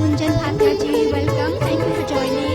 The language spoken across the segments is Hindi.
Gunjan Bhatia ji, welcome. Thank you for joining.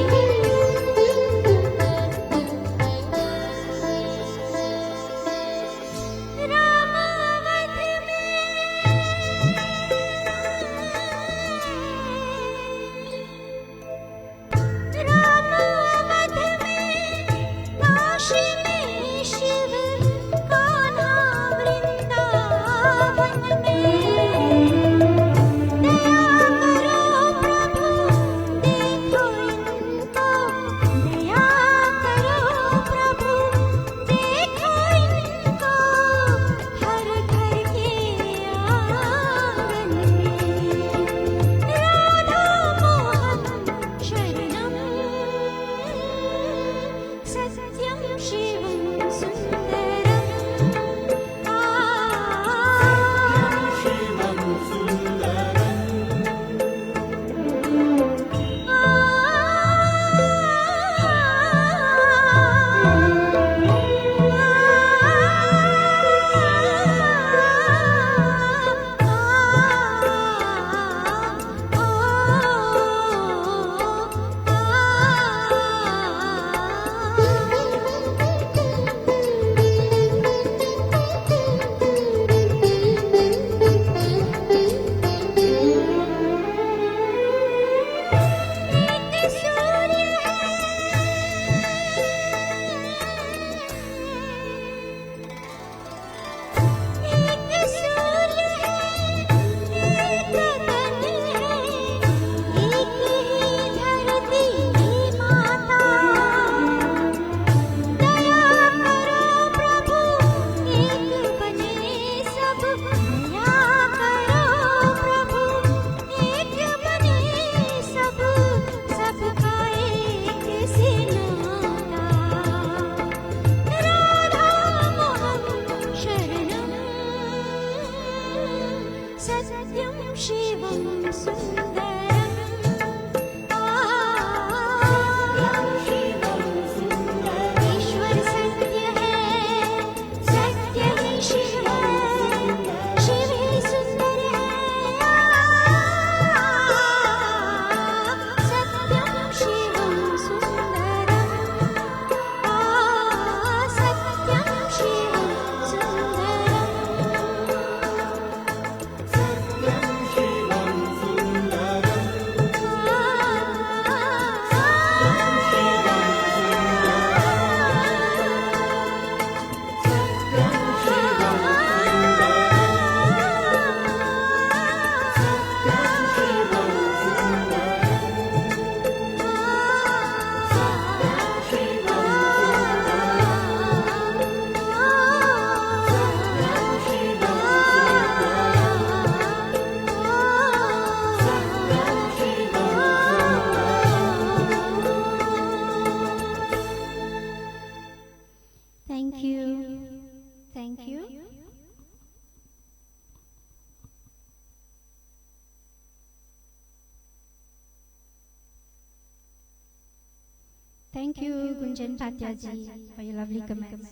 Thank you, Gunjan Bhatia ji, for your lovely comments.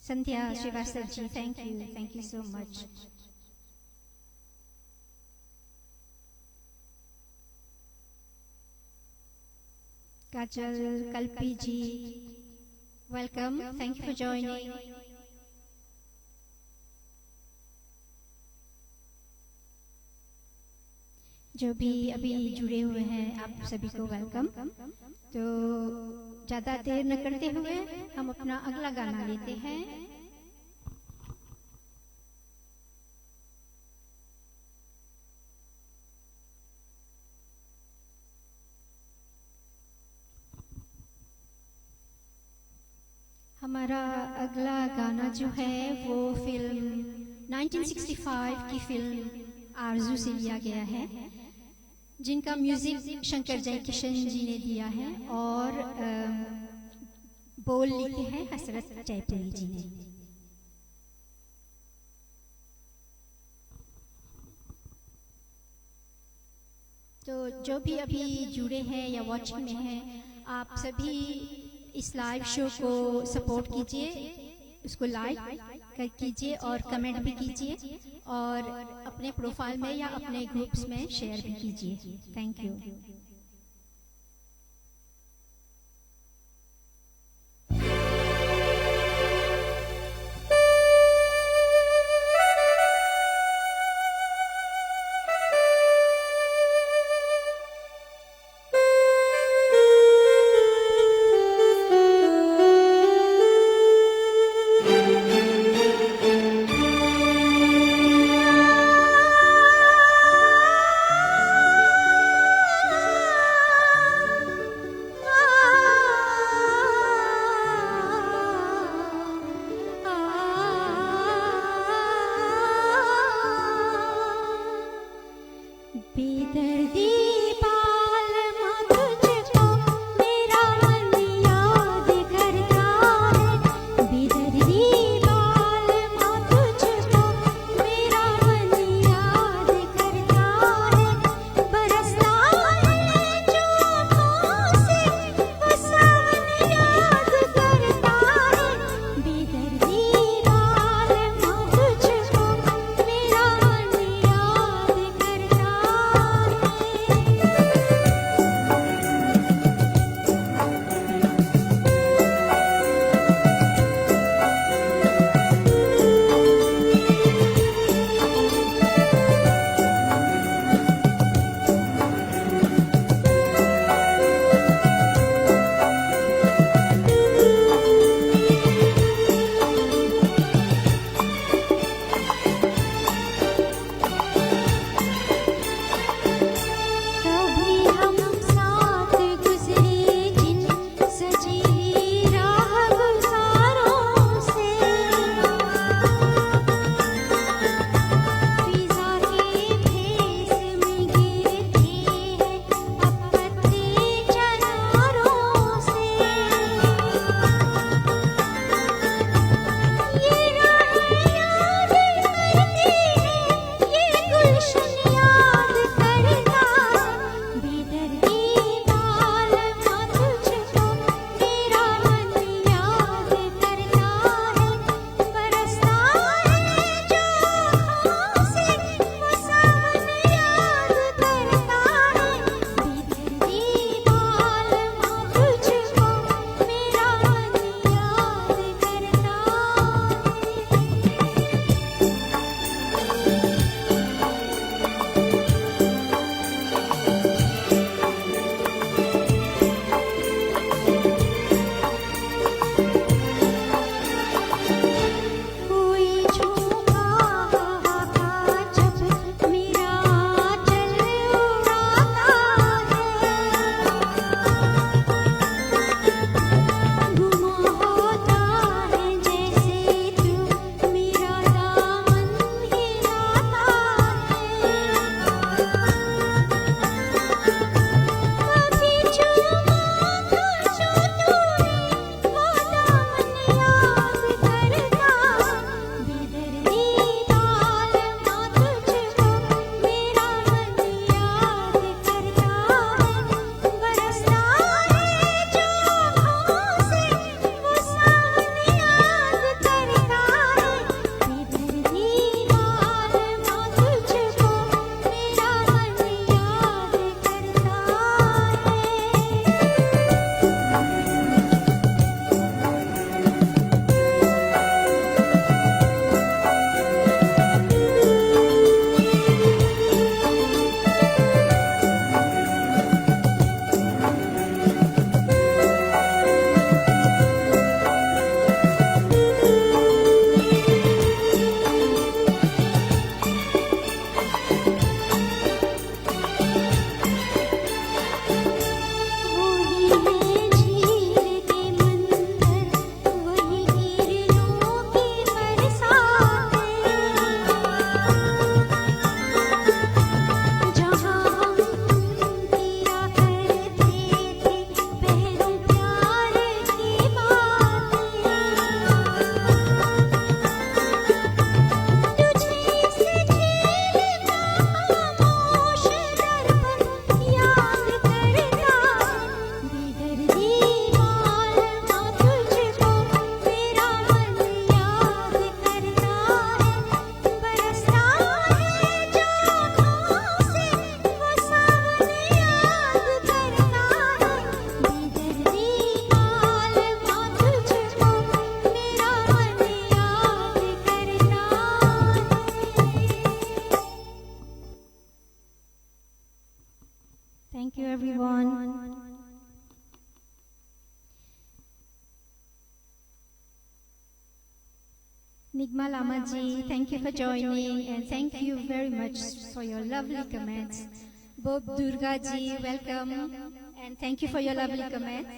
Sandhya Srivastav ji, thank you. Thank you so much. Kajal Kalpi ji, welcome. Thank you for joining. जो भी अभी जुड़े हुए हैं आप सभी को वेलकम। तो ज़्यादा देर न करते हुए हम अपना अगला गाना लेते हैं। हमारा अगला गाना जो है वो फिल्म 1965 की फिल्म आरज़ू से लिया गया है, जिनका म्यूजिक शंकर जयकिशन जी ने दिया है और बोल लिखे हैं हसरत जयपुरी जी ने। तो जो भी अभी जुड़े हैं या वॉचिंग में हैं, आप सभी इस लाइव शो को सपोर्ट कीजिए, उसको लाइक कीजिए और कमेंट भी कीजिए और अपने प्रोफाइल में या अपने ग्रुप्स में शेयर भी कीजिए। Thank you. Nigma Lamaji, thank you for joining and thank you very much for your lovely comments. Bob Durga ji, welcome and thank you for your lovely comments.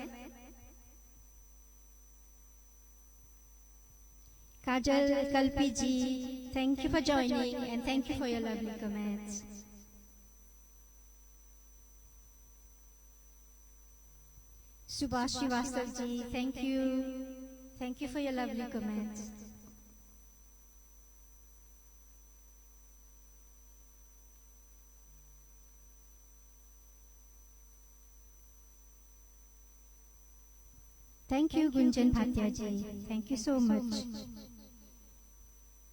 Kajal Kalpi ji, thank you for joining and thank you for your lovely comments. Subhash Srivastav ji, thank you. Thank you for your lovely comments. Thank you, Gunjan Bhatia ji. Thank you so much.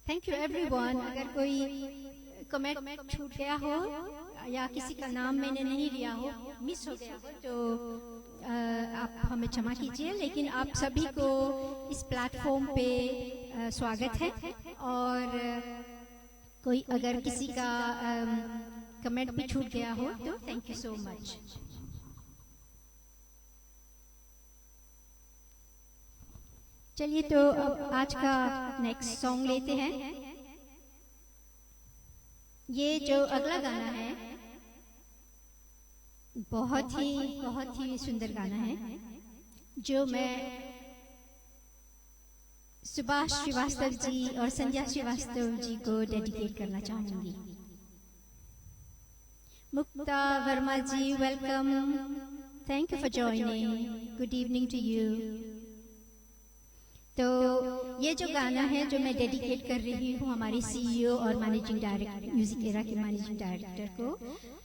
Thank you everyone. अगर कोई कमेंट छूट गया हो या किसी का नाम मैंने नहीं लिया हो, मिस हो गया हो, तो आप हमें क्षमा कीजिए, लेकिन आप सभी को इस प्लेटफॉर्म पे स्वागत है। और कोई अगर किसी का कमेंट भी छूट गया हो तो थैंक यू सो मच। चलिए तो अब आज का नेक्स्ट सॉन्ग लेते हैं। ये जो अगला गाना है बहुत ही सुंदर गाना है, जो मैं सुभाष श्रीवास्तव जी और संध्या श्रीवास्तव जी को डेडिकेट करना चाहूंगी। Mukta Verma ji, welcome, thank you for joining, good evening to you. तो ये जो गाना है जो मैं डेडिकेट कर रही हूँ हमारे सीईओ और मैनेजिंग डायरेक्टर, म्यूजिक एरा के मैनेजिंग डायरेक्टर को,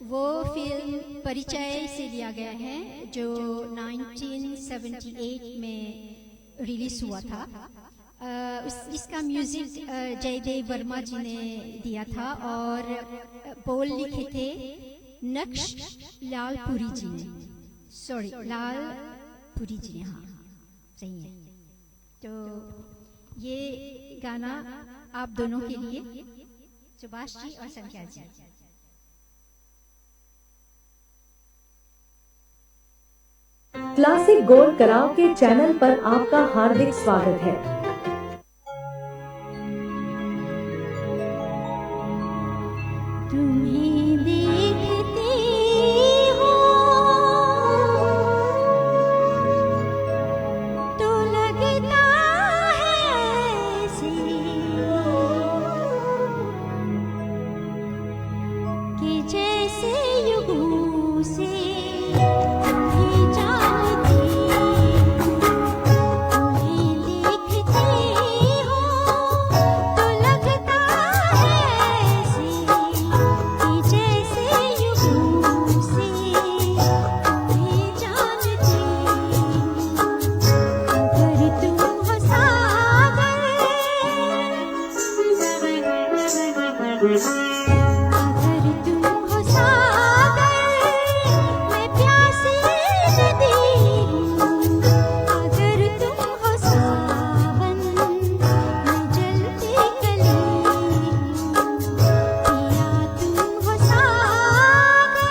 वो फिल्म परिचय से लिया गया है जो 1978 में रिलीज हुआ था। इसका म्यूजिक जयदेव वर्मा जी ने दिया था और बोल लिखे थे नक्श लालपुरी जी ने, लालपुरी जी ने, हाँ सही है। तो ये गाना आप दोनों के लिए, सुभाष जी और Sandhya ji. Classic gold karaoke channel पर आपका हार्दिक स्वागत है। तुम्हें देखते हो तो लगता कि जैसे युगों से तुम्हें जानती, तुम्हें देखती हो तो लगता है ऐसे कि जैसे युगों से तुम्हें जानती। अगर तुम हो सागर, अगर तुम हो सागर, मैं प्यासी नदी हूँ। अगर तुम हो सावन, मैं जलती कली हूँ। पिया तुम हो सागर।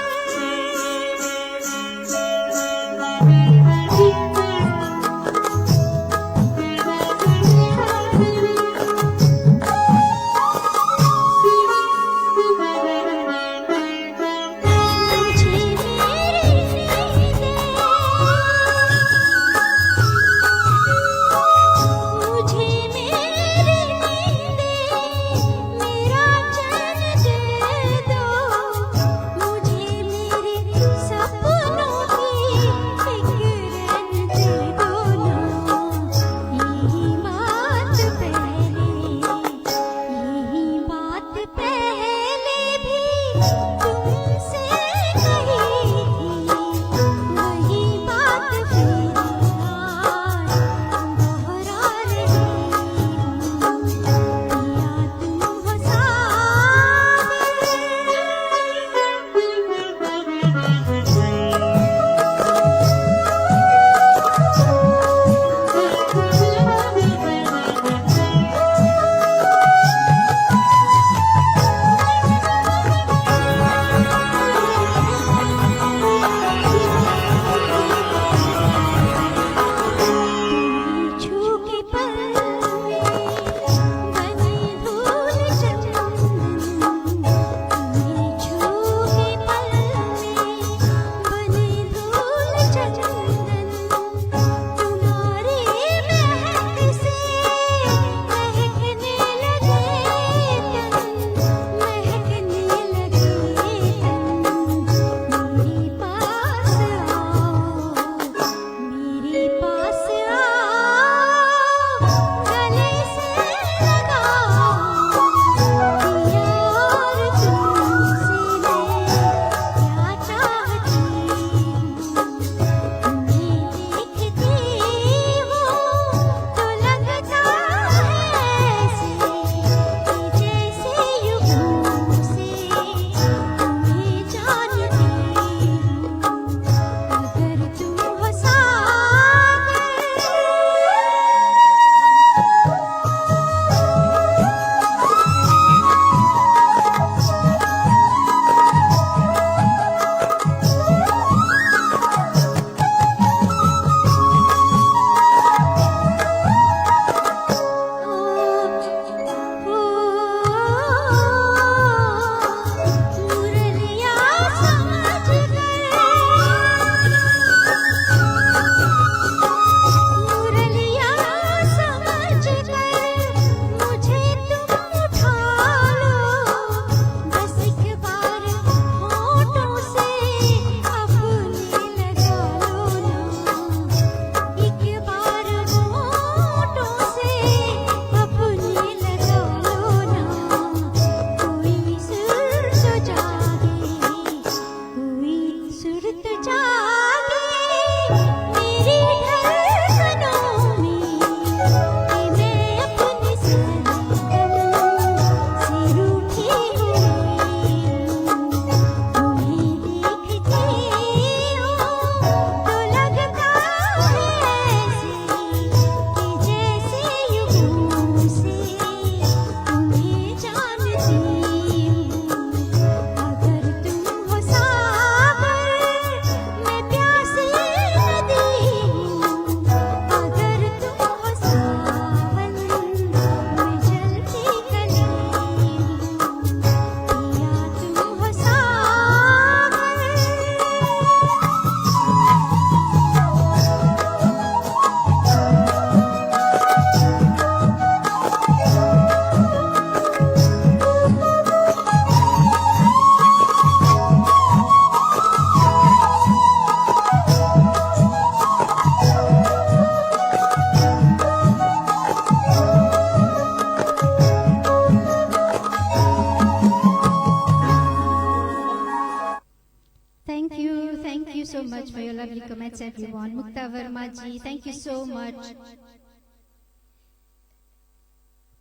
much for your lovely comments, everyone. Mukta Verma ji, thank you so much.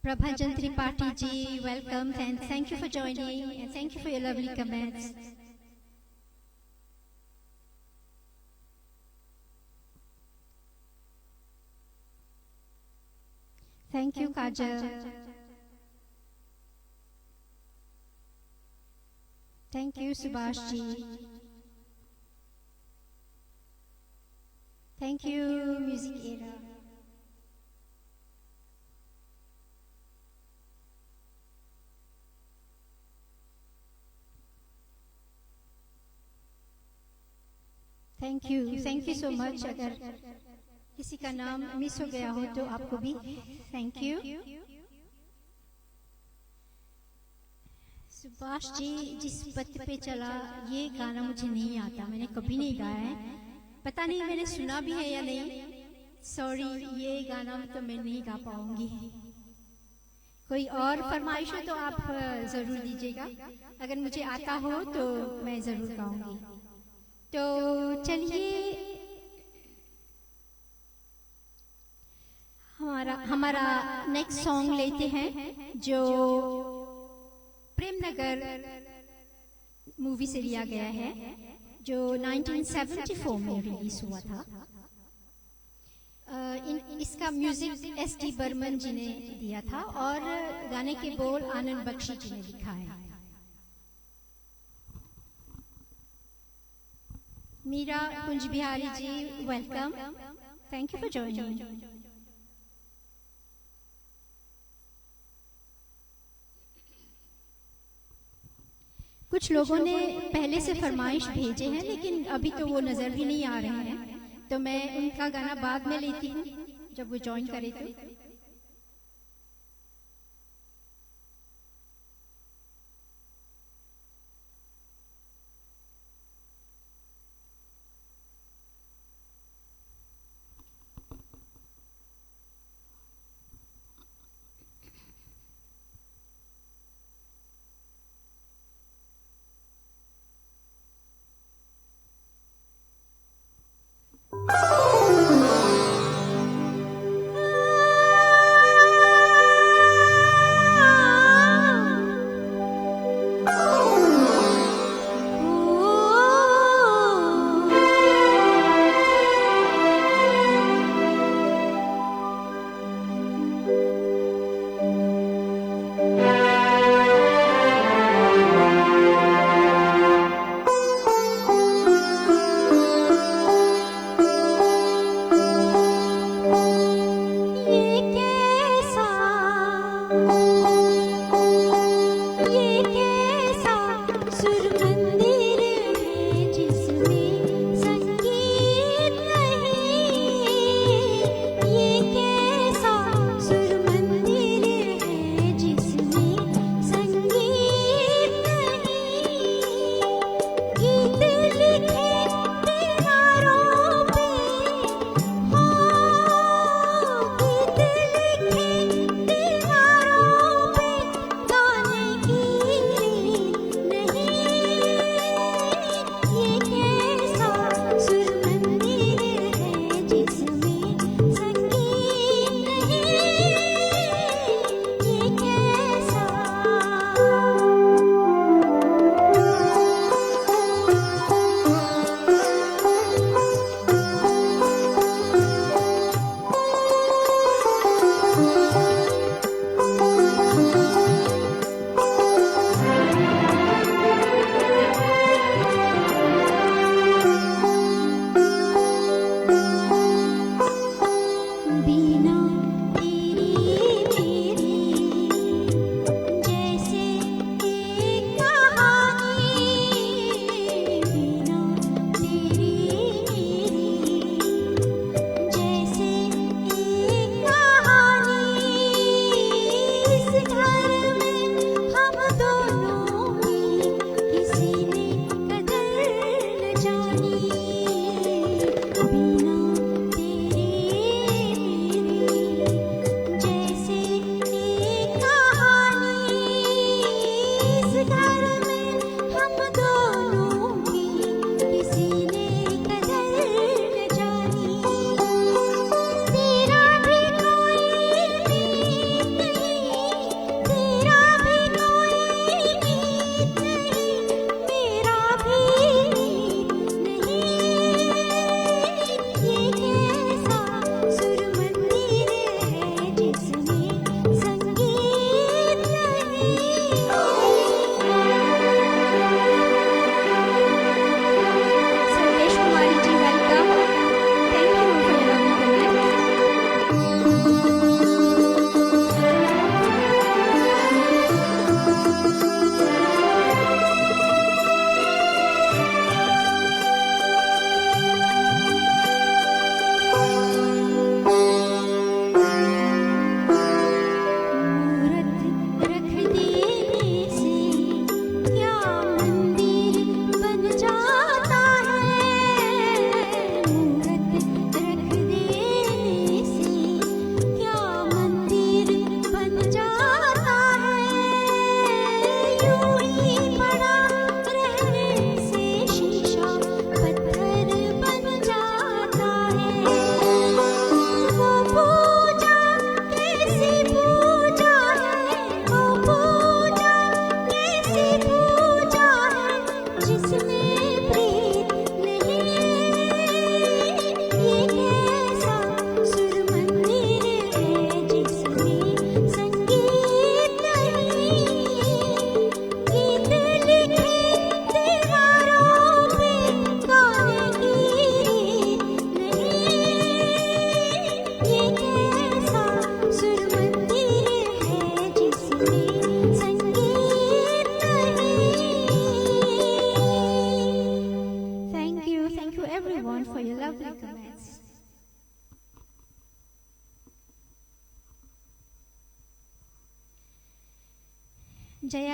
Prabhajan Tripathi ji, welcome and thank you for joining and thank you for your lovely comments. Thank you, Kajal. Thank you, Subhash ji. Thank you, Music Era. Thank you so much. अगर किसी का नाम मिस हो गया हो तो आपको भी थैंक यू. सुभाष जी, जिस पथ पे चला ये गाना मुझे नहीं आता, मैंने कभी नहीं गाया है, पता नहीं मैंने सुना भी है या नहीं. सॉरी, ये गाना तो मैं नहीं गा पाऊंगी. कोई और फरमाइश हो तो आप जरूर दीजिएगा, अगर मुझे आता हो तो मैं जरूर गाऊंगी. तो चलिए हमारा नेक्स्ट सॉन्ग लेते हैं जो प्रेमनगर मूवी से लिया गया है, जो 1974 में रिलीज हुआ था. इसका म्यूजिक एस.डी. बर्मन जी ने दिया था और गाने के बोल आनंद बख्शी जी ने लिखा है. Meera Kunj Bihari ji, welcome, thank you for joining. कुछ लोगों ने पहले से फरमाइश भेजे हैं लेकिन अभी तो वो नजर भी नहीं आ रहे हैं, तो मैं उनका गाना बाद में लेती हूँ जब वो ज्वाइन करे तो.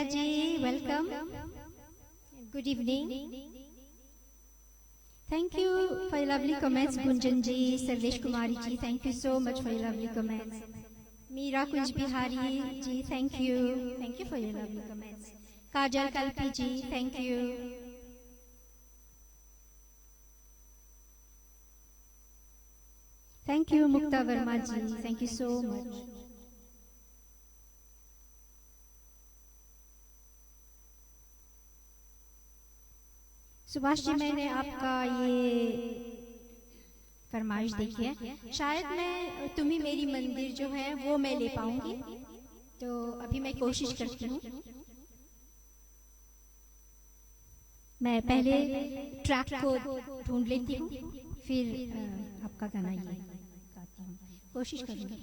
Ji, welcome, good evening. Thank you for your lovely comments. Gunjan ji, Sarvesh Kumari ji, thank you so much for your lovely comments. Meera Kunj Bihari ji, thank you for your lovely comments. Kajal Kalpi ji, thank you. Thank you Mukta Verma ji, thank you so much. Subhash ji, मैंने आपका ये फरमाइश देखी है, शायद मैं तुम ही मेरी मंदिर जो है वो मैं ले पाऊंगी, तो अभी मैं कोशिश करती हूँ। मैं पहले ट्रैक को ढूंढ लेती हूँ, फिर आपका गाना ये गाती हूँ, कोशिश करूँगी।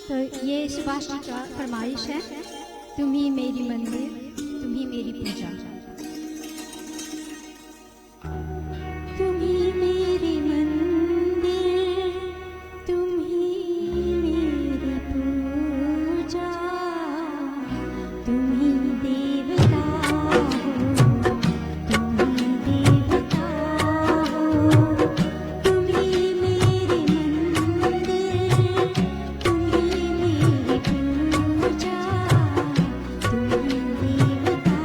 तो ये सुभाष जी का फरमाइश है, तुम ही मेरी मंदिर, तुम ही मेरी पूजा। तुम ही मेरी मंदिर, तुम ही मेरी पूजा, तुम ही देवता हो, तुम ही देवता हो, तुम ही मेरी मंदिर, तुम ही मेरी पूजा, तुम ही देवता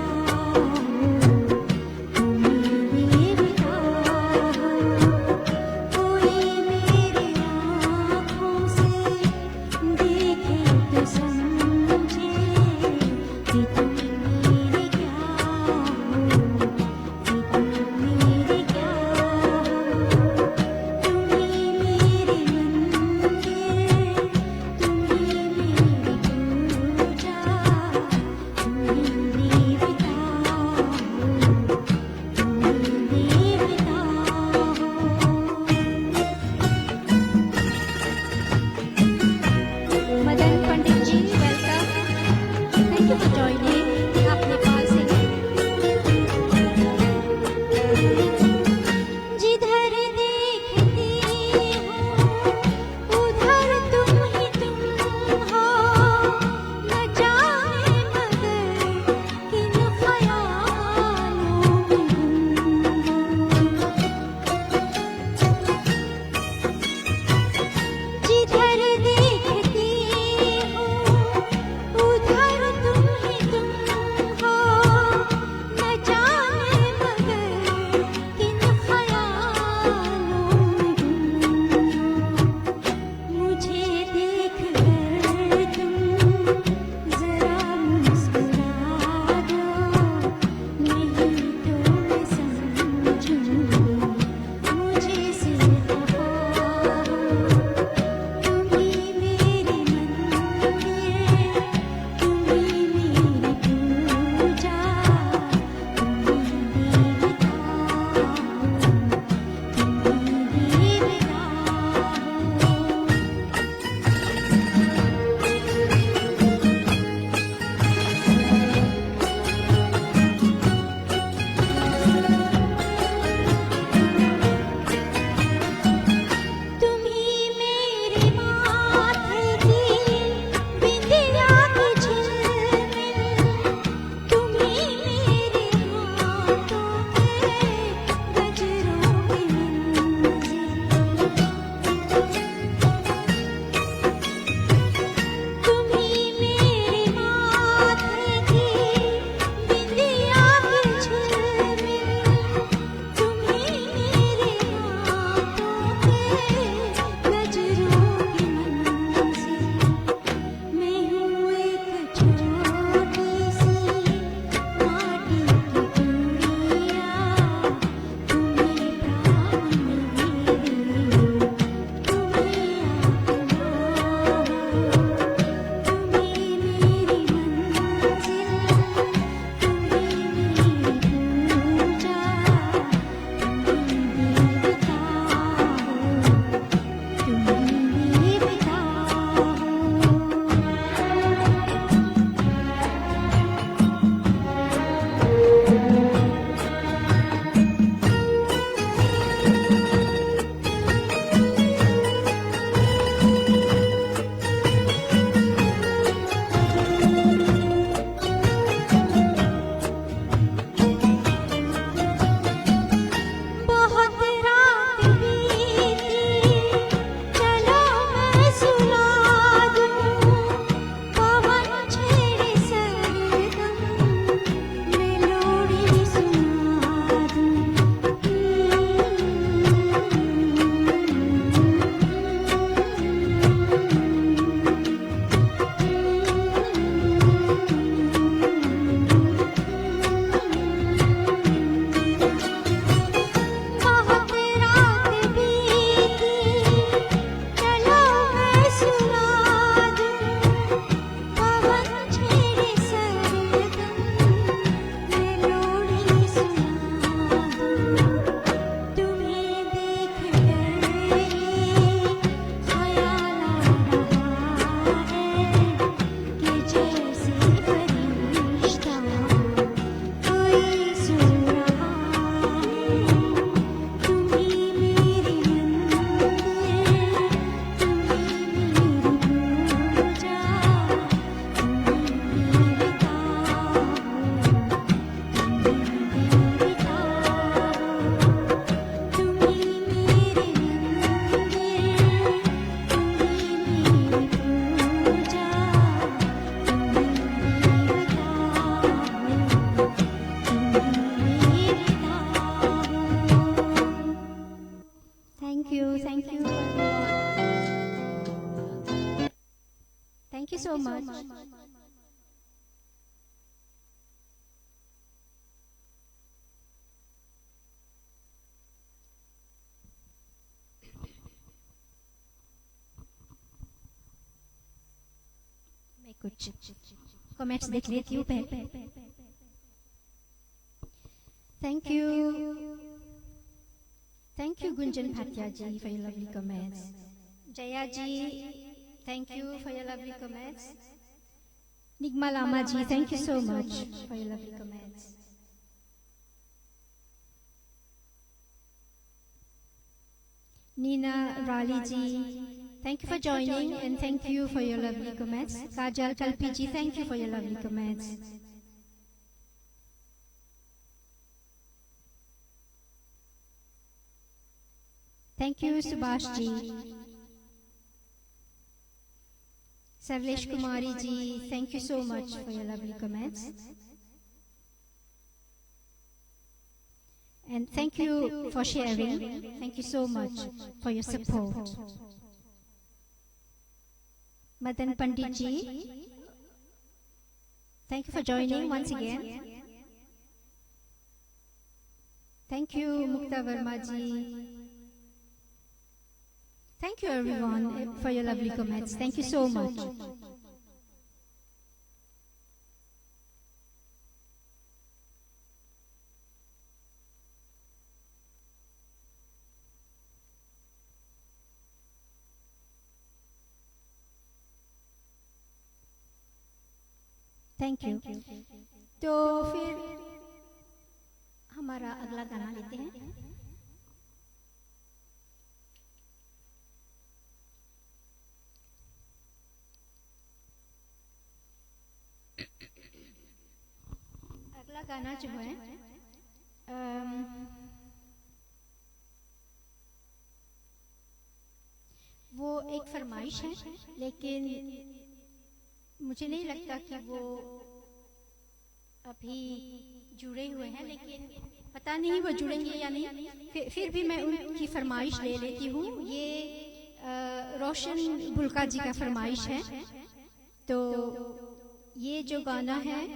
so much. मैं कुछ कमेंट्स देख लेती हूँ पहले. Thank you Gunjan Bhatia ji for your lovely comments. Jaya ji, thank you for your lovely comments. Nigma Lama ji, thank you so much for your lovely comments. Nina Rali ji, thank you for joining and thank you for your lovely comments. Kajal Kalpi ji, thank you for your lovely comments. Thank you Subhash ji. Sarlesh Kumari ji, thank you so much for your lovely comments. And thank you for sharing. Thank you so much for your support. Madan Pandit ji, thank you for joining once again. Thank you Mukta Verma ji. Thank you everyone for your lovely comments. Thank you so much. Thank you. तो फिर हमारा अगला गाना लेते हैं. अगला गाना जो है वो एक फरमाइश है, लेकिन मुझे नहीं लगता कि वो अभी जुड़े हुए हैं, लेकिन पता नहीं वो जुड़ेंगे या नहीं. फिर भी मैं उनकी फरमाइश ले लेती हूँ. ये रोशन बुल्का जी का फरमाइश है. तो ये जो गाना है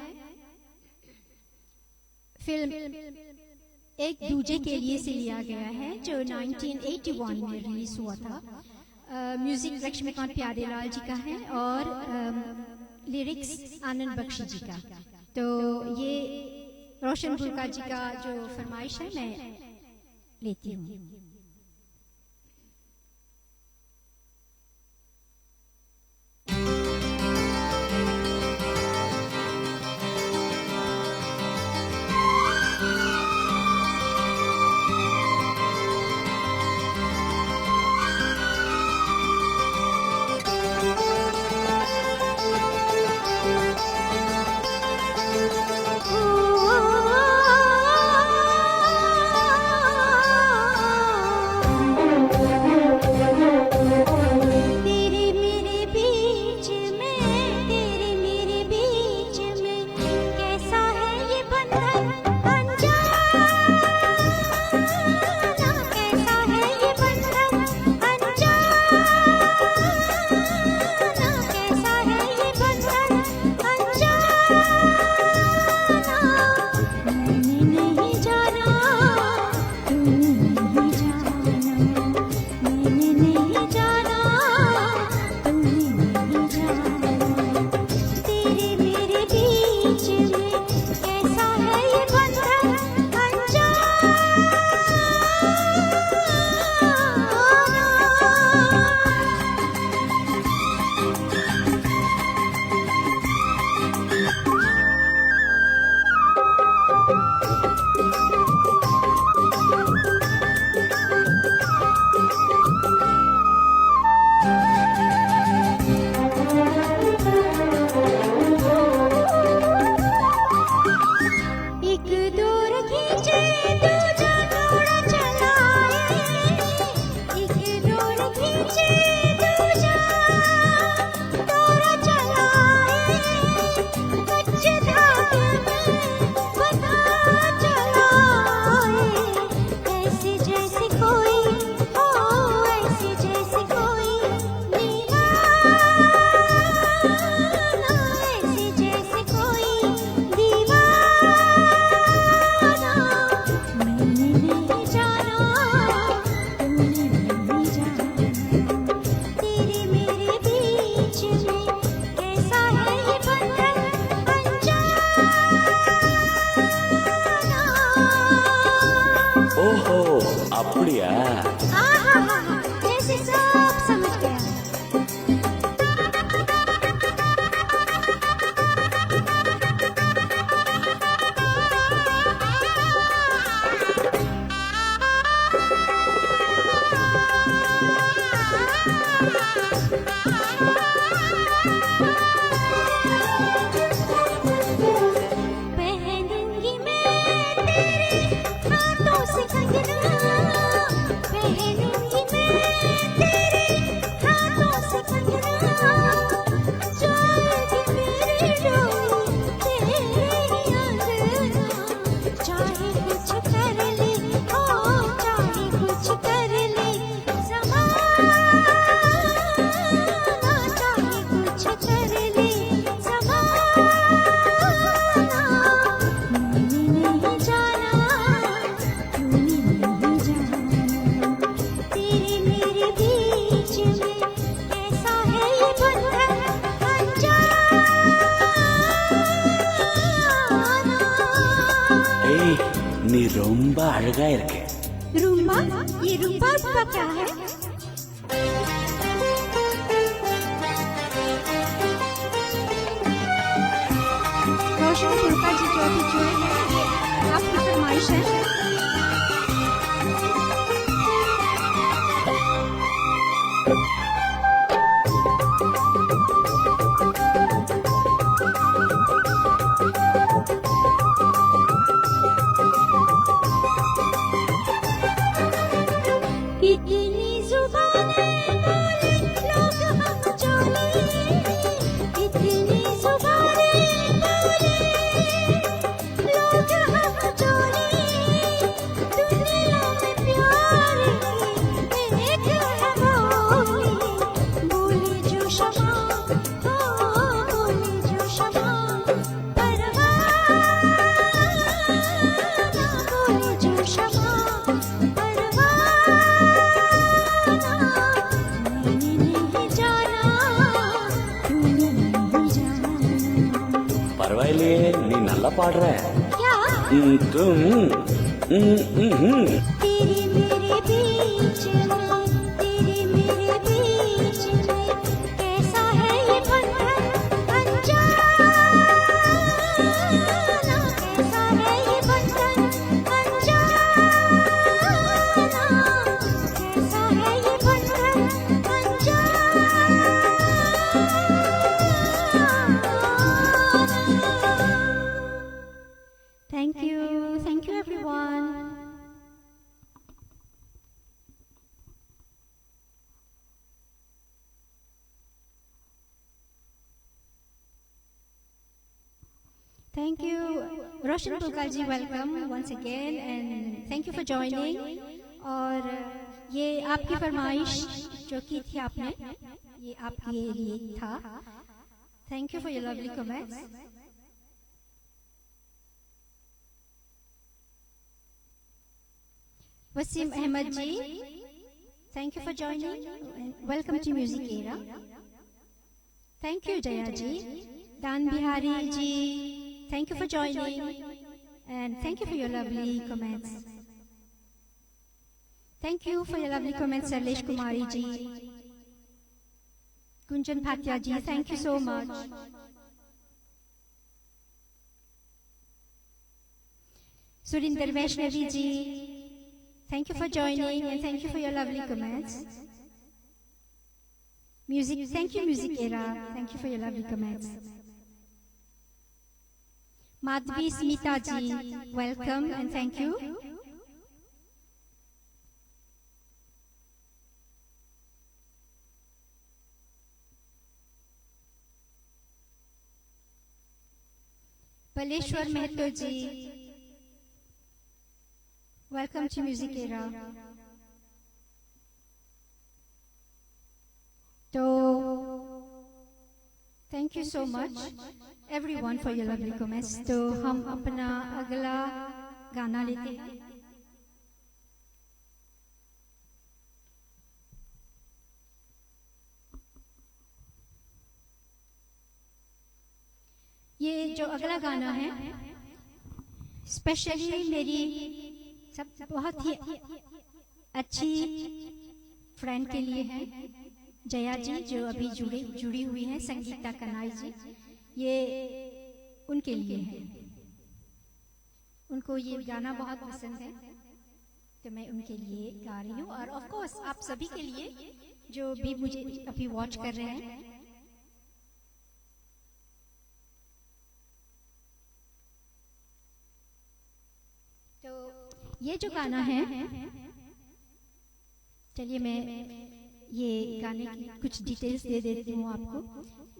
फिल्म एक दूजे के लिए से लिया गया है, जो 1981 में रिलीज हुआ था. म्यूजिक लक्ष्मीकांत प्यारेलाल जी का है और लिरिक्स आनंद बख्शी जी का. तो ये रोशन बुल्का जी का जो फरमाइश है मैं लेती हूँ. ஓஹோ அப்படியா? ऐसे सब समझ गया। पहनूंगी मैं तेरे हाथों से कंगना, पहनूंगी मैं तेरे हाथों से कंगना, जाएगी मेरी डोली तेरी अंगना, चाहे कुछ कर ले, ओ चाहे कुछ कर ले ज़माना, चाहे कुछ कर ले ज़माना, मैंने नहीं जाना, तूने नहीं जाना, तेरे मेरे बीच में कैसा है ये बंधन अनजाना। ஏய் நீ ரொம்ப அழகா இருக்க. रूम्बा, ये रूम्बा का क्या है? रोशन फुल्का जी जो भी जुड़े हैं, ये आपकी फरमाइश है। इतनी जुबानें बोले लोग हम चले, इतनी जुबानें बोले लोग हम चले, दुनिया में प्यार की एक है बोली, बोले जो शमा, हो बोले जो शमा, परवाना, बोले जो शमा, मैंने नहीं जाना, तूने नहीं जाना। பரவாயில்லையே, நீ நல்லா பாடுற. क्या? तुम तेरे मेरे बीच में, तेरे मेरे बीच में कैसा है ये बंधन अनजाना, कैसा है ये बंधन अनजाना, कैसा है ये बंधन अनजाना। Thank you everyone. Thank you, Roshan Pulkar ji, welcome once again and thank you for joining. और ये आपकी फरमाइश जो की थी आपने, ये आपके लिए था। Thank you for your lovely comments. Wasim Ahmed ji, thank you for joining. Welcome to Music Era. Thank you Jaya ji. Dan Bihari ji, thank you for joining and thank you for your lovely comments. Thank you for your lovely comments, Sarlesh Kumari ji. Kunjan Bhatia ji, thank you so much. Surinder Vaishnavi ji, thank you for joining and thank you for your lovely comments. Music, thank you Music Era, thank you for your lovely comments. Madhvi Smita ji, welcome and thank you. Paleshwar Mehto ji, welcome to Music Era. So, thank you so much everyone for your lovely comments. तो हम अपना अगला गाना लेते हैं। ये जो अगला गाना है स्पेशली मेरी सब बहुत ही अच्छी फ्रेंड के लिए है। जया जी जो अभी जुड़ी हुई हैं, संगीता कनाई जी, ये उनके लिए है। उनको ये गाना बहुत पसंद है, तो मैं उनके लिए गा रही हूँ। और ऑफ कोर्स आप सभी के लिए जो भी मुझे अभी वॉच कर रहे हैं। तो ये जो गाना है, चलिए मैं ये गाने की कुछ डिटेल्स दे देती हूँ आपको।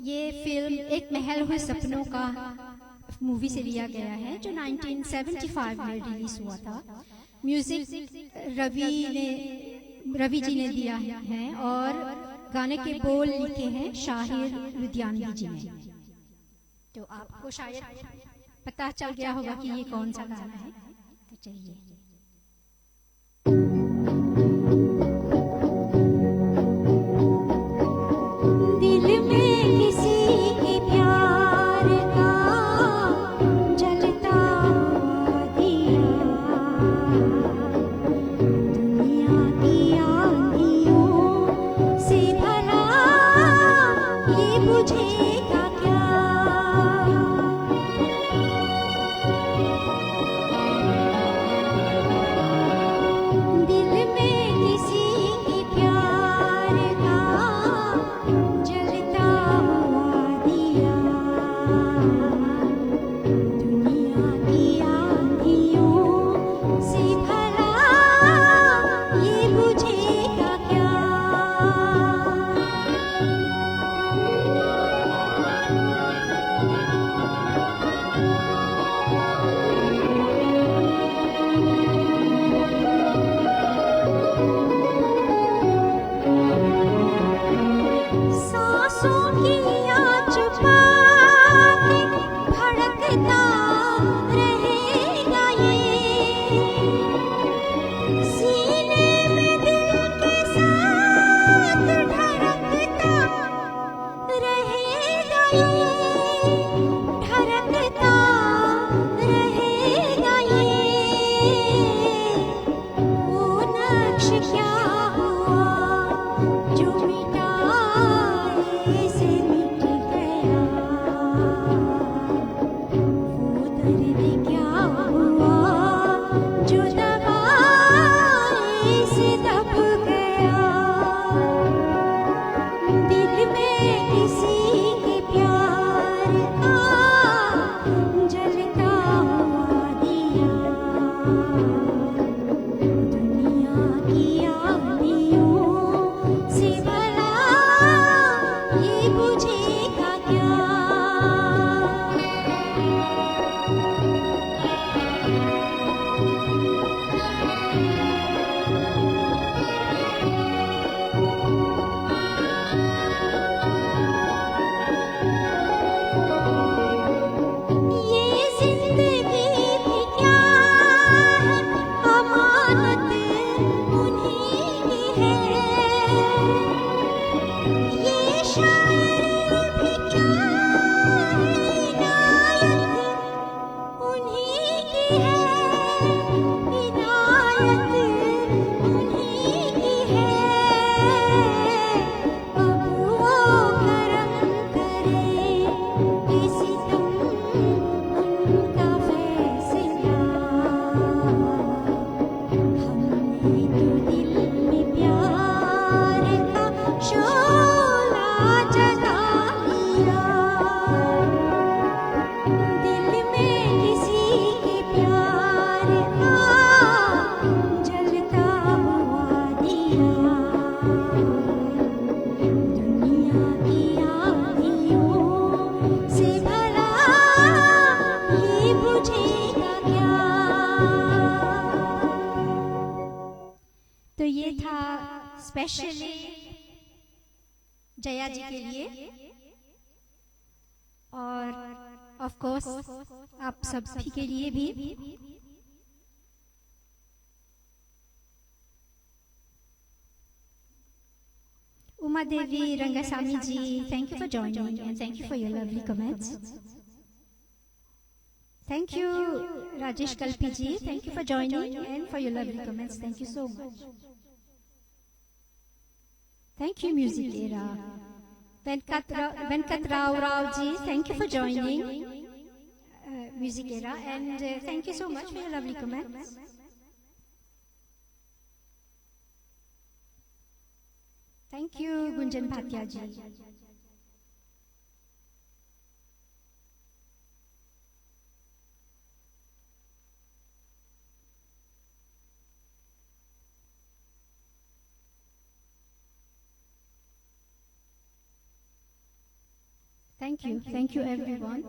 ये फिल्म एक महल हुए सपनों का मूवी से लिया गया है, जो 1975 में रिलीज हुआ था। म्यूजिक रवि जी ने दिया है और गाने के बोल लिखे हैं शाहिर लुधियानवी जी ने। तो आपको शायद पता चल गया होगा कि ये कौन सा गाना है। तो चलिए। दिल में किसी के प्यार का जलता हुआ दिया, दुनिया की आंधियों से भला ये बुझेगा क्या। दिल में किसी के प्यार का जलता हुआ दिया, दुनिया की आंधियों से भला ये बुझेगा क्या। सांसों की आँच पाके भड़कता रहेगा ये, सीने में दिल के साथ धड़कता रहेगा ये, धड़कता रहेगा ये। वो नक्श क्या हुआ जो मिटाए से मिट गया, वो दर्द क्या हुआ जो दबाए से दब गया। दिल में किसी के प्यार का जलता हुआ दिया, दुनिया की आंधियों से भला ये बुझेगा क्या। ये जिंदगी भी क्या है, अमानत उन्हीं की है। ये शायरी भी क्या है, इनायत उन्हीं की है, इनायत उन्हीं की है। अब वो करम करे कि सितम उनका फैसला। हमने तो दिल में प्यार का शोला जगा लिया, दिल में किसी के प्यार का जलता हुआ दिया, दुनिया की आंधियों से भला ये बुझेगा क्या। तो ये था स्पेशली जया जी के लिए, और ऑफ कोर्स आप सभी के लिए भी। उमा देवी रंगासामी जी, thank you for joining and thank you for your lovely comments. Thank you, Rajesh Kalpi ji. Thank you for joining and for your lovely comments. Thank you so much. Thank you, Music Era. Venkat Rao ji, thank you for joining Music Era, and thank you so much for your lovely comments. Thank you, Gunjan Bhatia ji. Thank you everyone.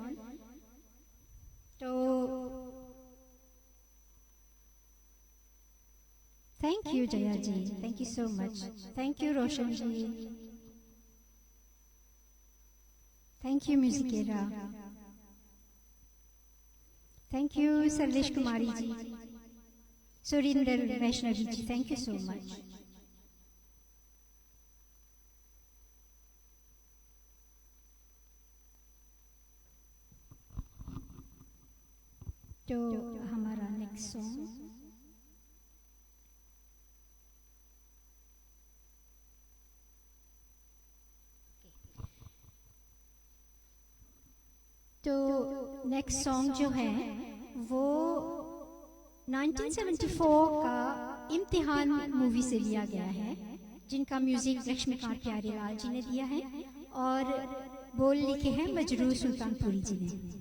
So, thank you Jaya ji, thank you so much. Thank you Roshan ji. Thank you Music Era. Thank you Sarlesh Kumari ji. Surinder Vaishnavi ji, thank you so much. तो हमारा नेक्स्ट सॉन्ग तो नेक्स्ट सॉन्ग जो है वो 1974 का इम्तिहान मूवी से लिया गया है, जिनका म्यूजिक लक्ष्मीकांत प्यारेलाल जी ने दिया है और बोल लिखे हैं मजरूर सुल्तानपुरी जी ने।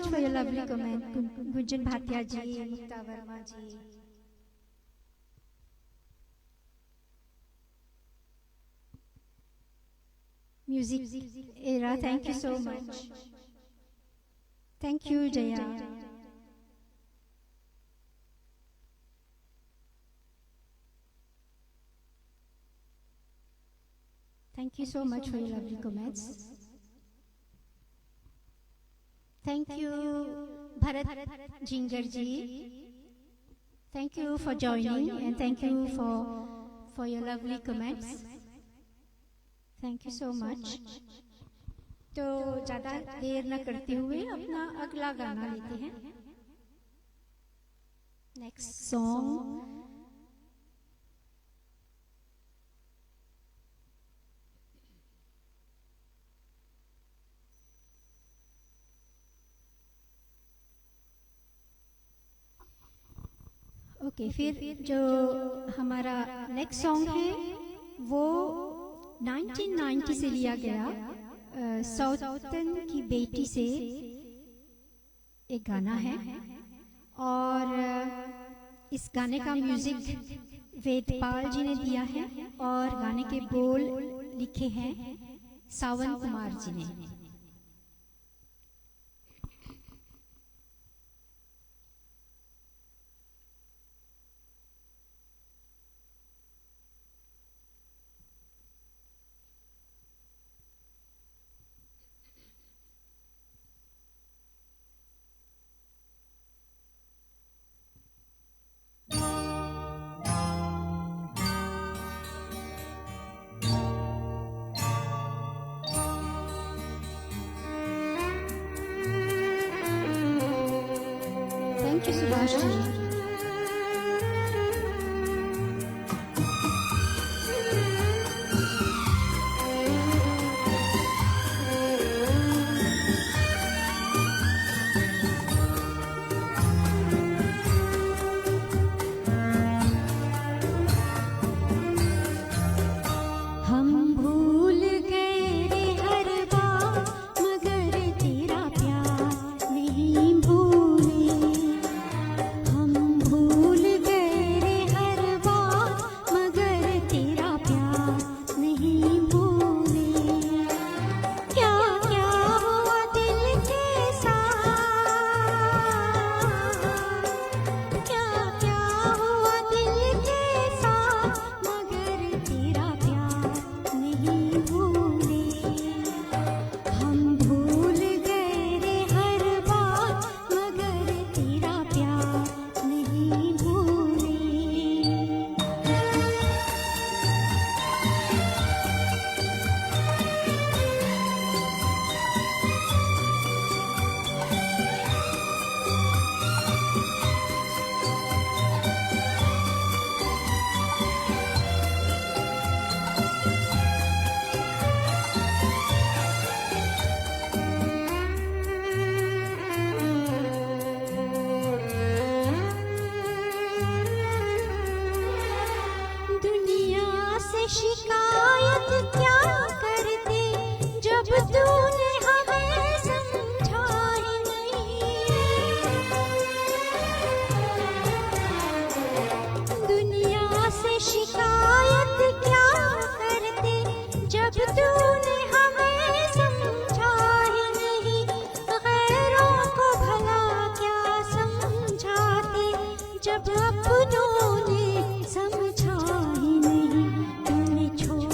much for your lovely comment, Gunjan Bhatia ji, Mukta Verma ji. Music era, thank you so much. Thank you, Jaya. Thank you so much for your lovely comments. Thank you, Bharat Jingar ji. Thank you for joining and thank you for your lovely comments. Thank you so much. तो ज़्यादा देर न करते हुए अपना अगला गाना लेते हैं. Next song. ओके, फिर जो हमारा नेक्स्ट सॉन्ग है वो 1990 से लिया गया, सौतन की बेटी से एक गाना है और इस गाने का म्यूजिक वेदपाल जी ने दिया है और गाने के बोल लिखे हैं सावन कुमार जी ने. Thank you, Subhash ji. शिकायत क्या करते जब तूने हमें समझा ही नहीं. दुनिया से शिकायत क्या करते जब तूने हमें समझा ही नहीं. गैरों को भला क्या समझाते जब अपनों ने समझा ही नहीं. छोड़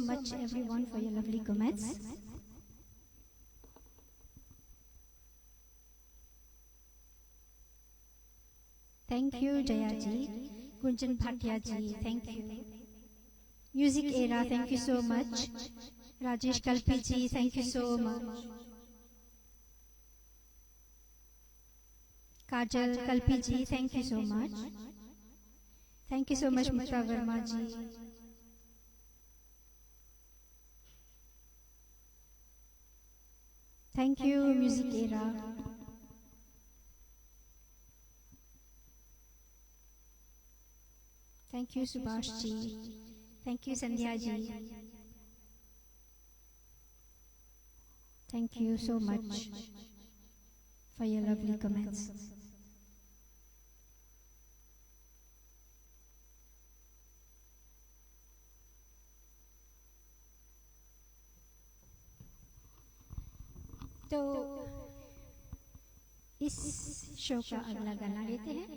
much everyone for your lovely comments. Thank you Jaya ji, Gunjan Bhatia ji, thank you. Music Era, thank you so much. Rajesh Kalpi ji, thank you so much. Kajal Kalpi ji, thank you so much. Thank you so much Mukta Verma ji. Thank you Music Era. Thank you Subhash ji. Thank you Sandhya ji. Thank you so much for your lovely comments. तो इस शो का अगला गाना लेते हैं।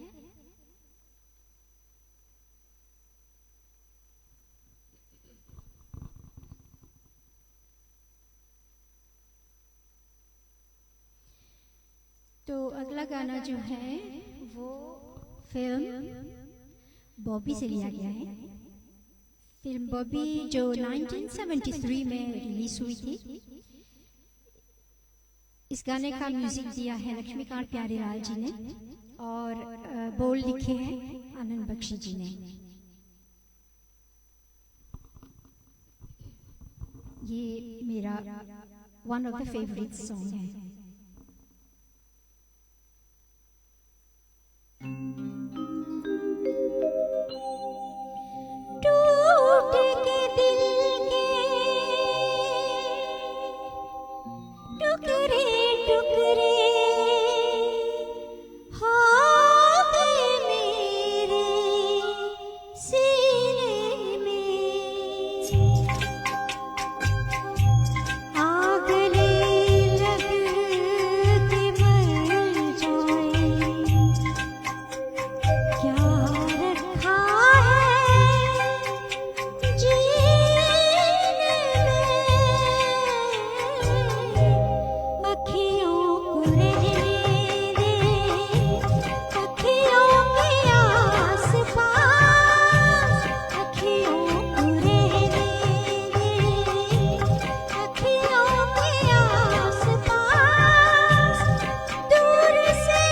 तो अगला गाना जो है वो फिल्म बॉबी से लिया गया है। फिल्म बॉबी जो 1973 में रिलीज हुई थी। इस गाने का म्यूजिक दिया है लक्ष्मीकांत प्यारेलाल जी ने और बोल लिखे हैं आनंद बख्शी जी ने। ये मेरा one of the favourite song है। टूट के दिल के टुकड़े टुकड़े हो गए मेरे सीने में। आग लग के मर जाए क्या रखा है जीने में। अखियों को रहने दे अखियों के आस पास। अखियों को रहने दे अखियों के आस पास। दूर से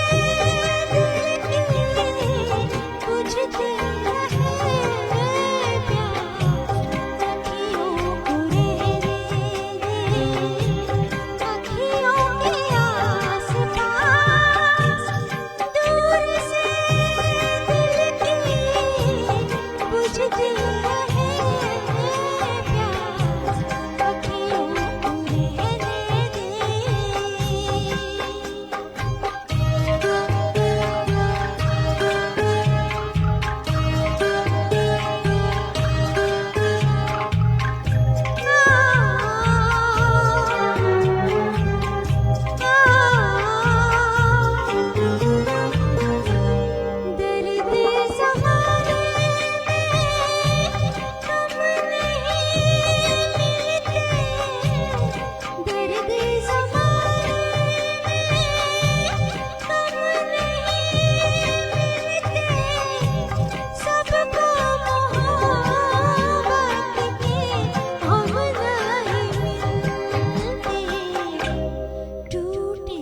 दिल के बुझते रहे प्यास। अखियों को रहने दे अखियों के आस पास। दूर से दिल के बुझते रहे प्यास। अखियों को रहने दे। दर्द ज़माने में हम नहीं मिलते। दर्द ज़माने में हम नहीं मिलते। सबको मोहब्बत के हम नहीं मिलते। टूटने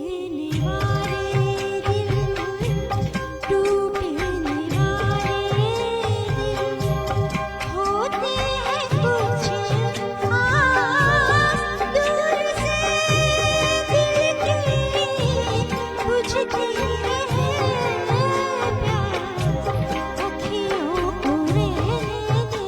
वाले दिल टूटने वाले दिल होते हैं कुछ खास। दूर से दिल के बुझते रहे प्यास। अखियों को रहने दे।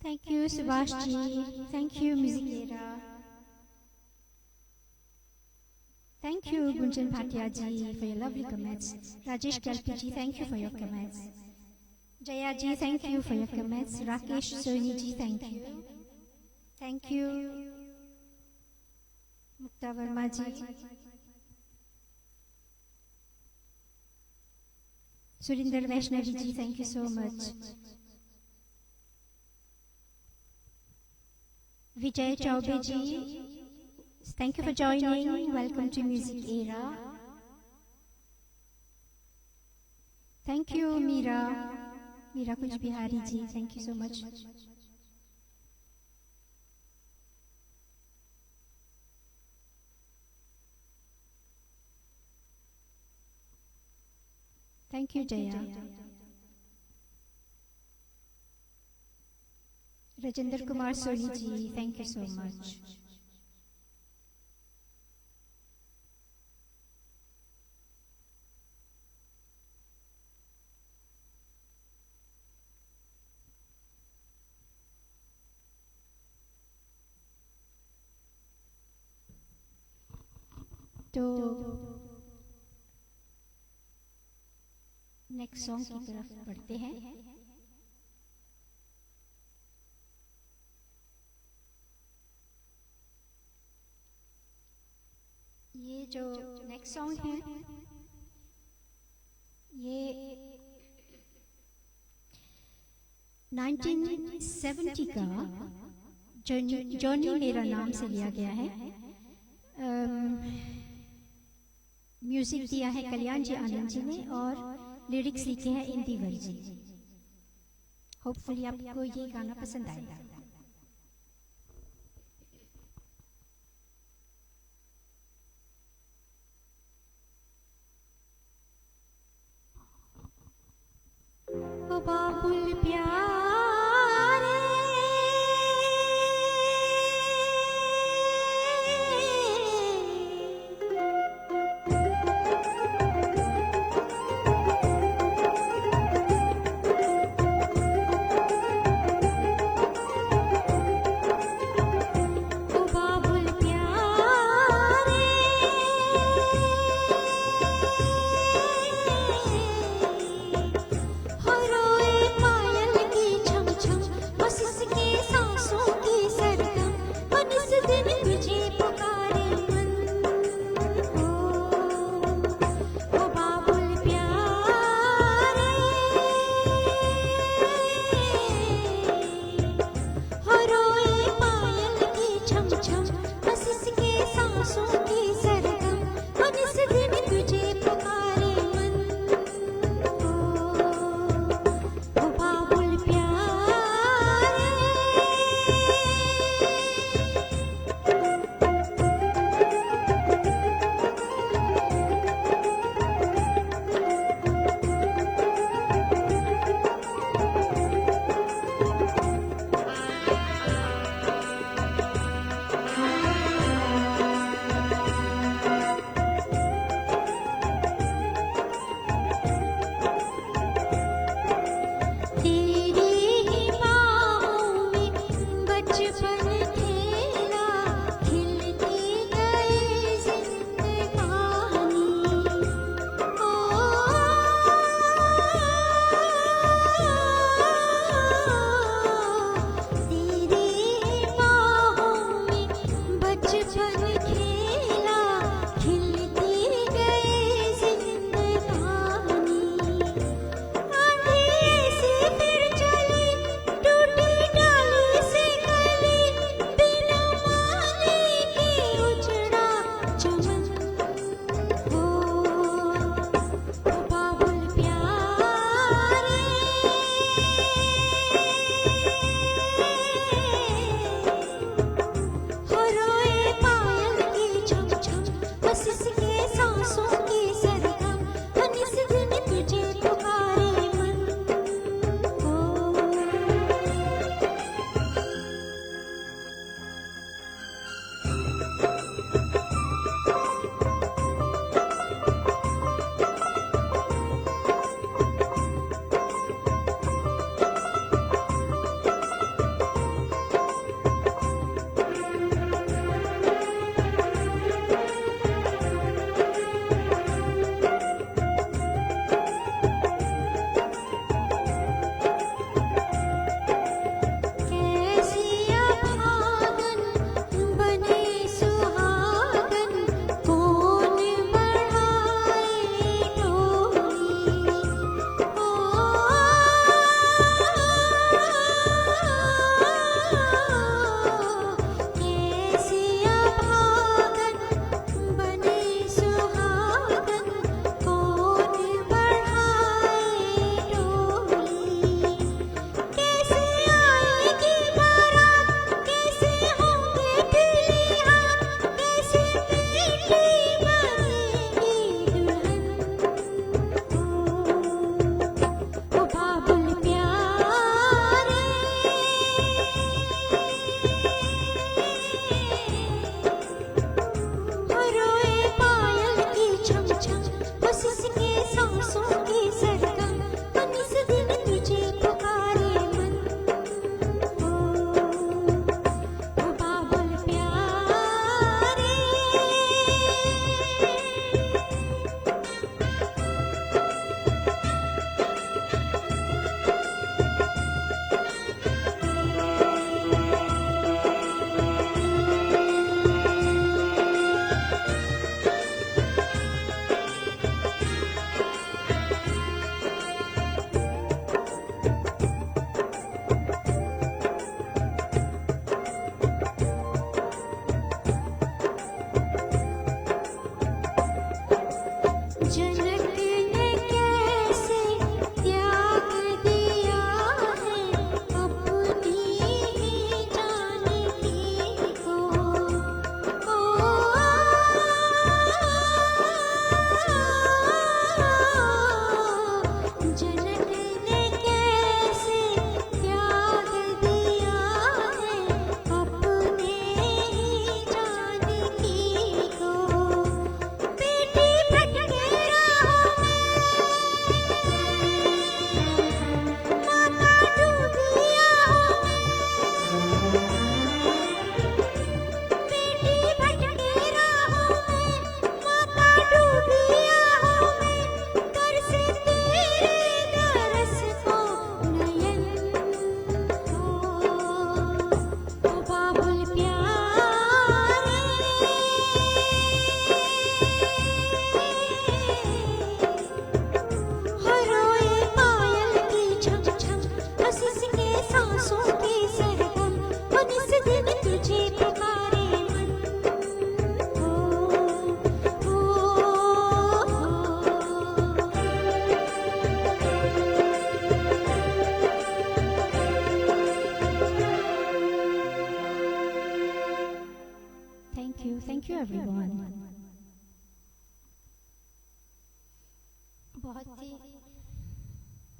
Thank you, Subhash ji. Thank you, Music Era. Thank you, Gunjan Bhatia ji, for your lovely comments. Rajesh Kalpi ji, thank you for your comments. Jaya ji, thank you for your comments. Rakesh Soni ji, thank you. Thank you. Mukta Verma ji. Surinder Vaishnavi ji, thank you so much. Vijay Chaube ji, thank you for joining. Welcome to Music Era. Thank you, Meera Kuch Bihari ji, thank you so much. Thank you, Jaya. Rajendra Kumar Soni ji, thank you so much. तो नेक्स्ट सॉन्ग की तरफ बढ़ते हैं। ये जो नेक्स्ट सॉन्ग है ये 1970 का जॉनी मेरा नाम से लिया गया है। म्यूजिक दिया है कल्याण जी आनंद जी ने और लिरिक्स लिखे हैं इंदिवर जी। होपफुली आपको ये गाना पसंद आएगा। ओ बाबुल प्यारे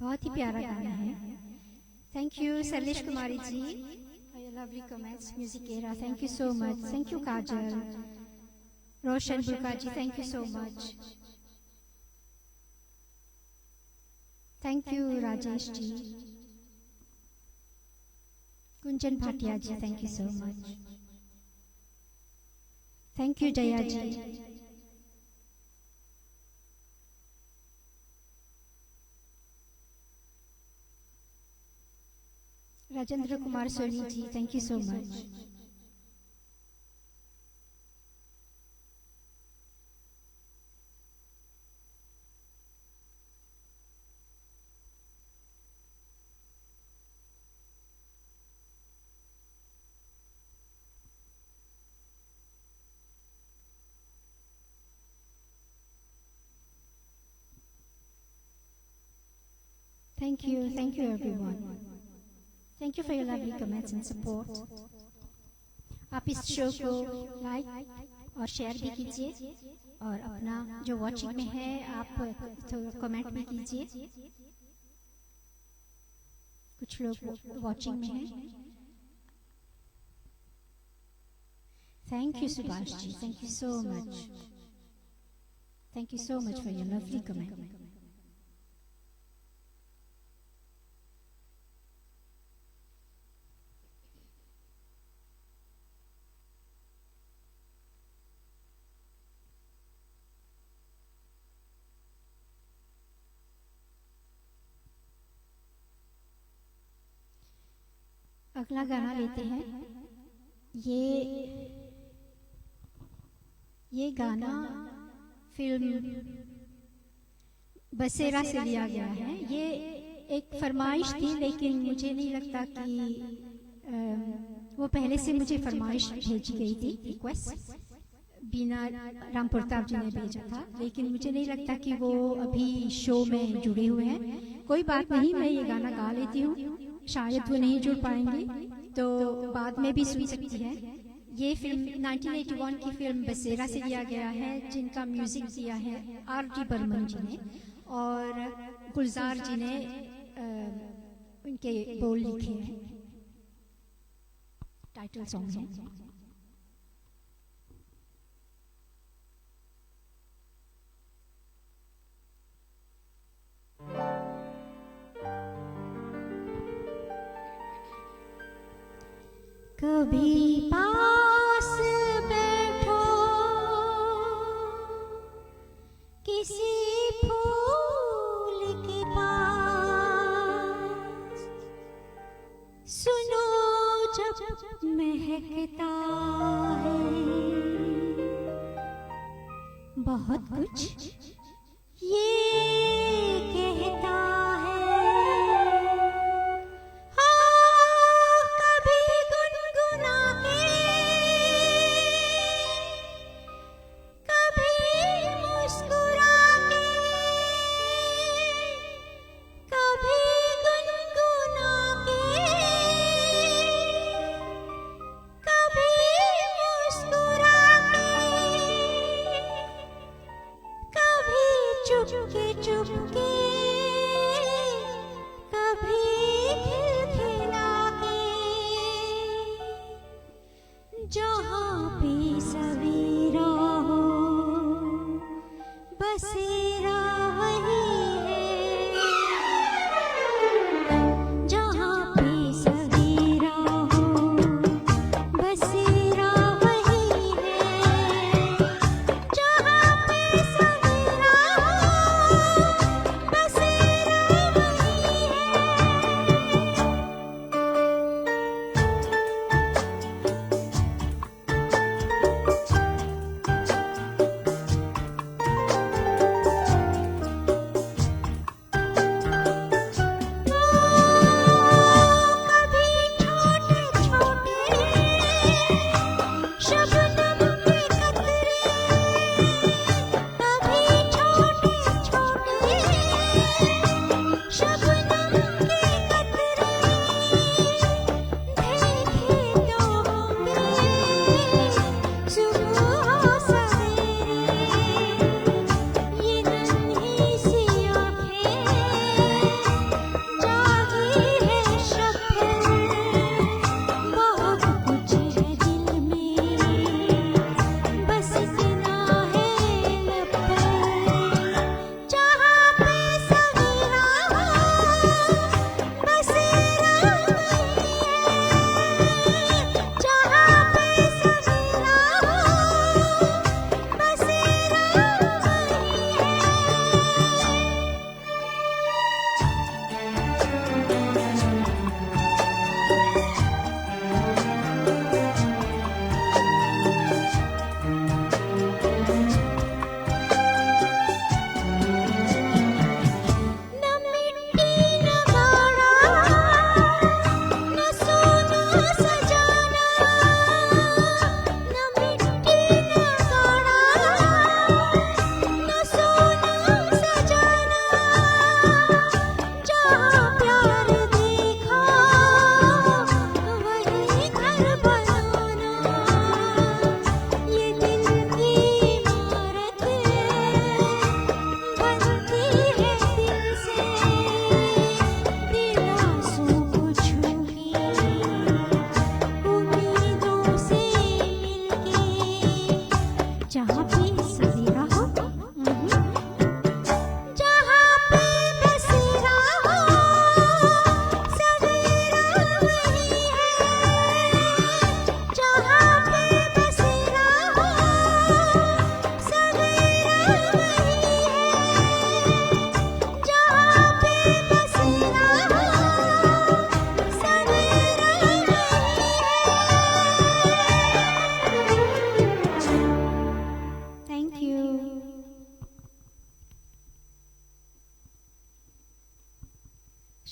बहुत ही प्यारा गाना है। Thank you Shailesh Kumari ji, lovely comments, music era, thank you so much. Thank you Kajal, Roshan Bulka ji, thank you so much. Thank you Rajesh ji, Kunjan Bhatia ji, thank you so much. Thank you Jaya ji. Rajendra Kumar Soni ji, thank you so much. Thank you everyone. Thank you for your lovely comments and support. आप इस शो को लाइक और शेयर भी कीजिए, और अपना जो वॉचिंग में है आप कमेंट भी कीजिए। कुछ लोग वॉचिंग में हैं। Thank you Subhash ji, thank you so much. Thank you so much for your lovely comment. अगला गाना लेते हैं। ये गाना फिल्म बसेरा से लिया गया है। ये एक फरमाइश थी, लेकिन मुझे नहीं लगता कि वो पहले से मुझे फरमाइश भेजी गई थी, रिक्वेस्ट बीना राम प्रताप जी ने भेजा था, लेकिन मुझे नहीं लगता कि वो अभी शो में जुड़े हुए हैं। कोई बात नहीं, मैं ये गाना गा लेती हूँ। शायद वो नहीं जुड़ पाएंगे तो बाद में भी सुन सकती है। ये फिल्म 1981 की फिल्म बसेरा से लिया गया है, जिनका म्यूजिक दिया है R.D. बर्मन जी ने, और गुलजार जी ने उनके बोल लिखे हैं। टाइटल सॉन्ग है। कभी पास बैठो किसी फूल के पास, सुनो जब महकता है बहुत कुछ ये कहता है। कभी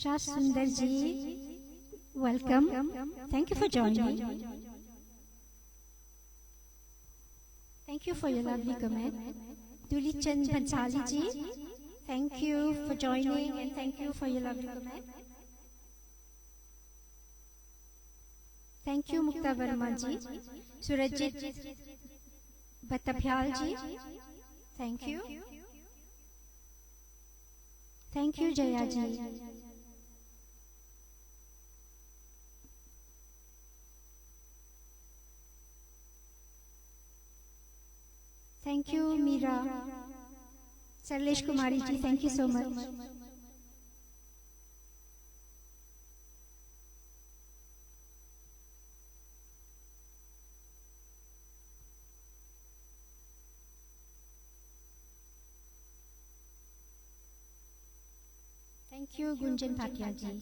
Shah Sundar ji, welcome. Thank you for joining. Thank you for your lovely comment. Dulit Chand Bhansali ji, thank you for joining and thank you for your lovely comment. Thank you Mukta Verma ji. Surajit Bataphyal ji, thank you. Thank you Jaya ji. Thank you Meera. Sarlesh Kumari ji, thank you so much. Thank you Gunjan Bhatia ji.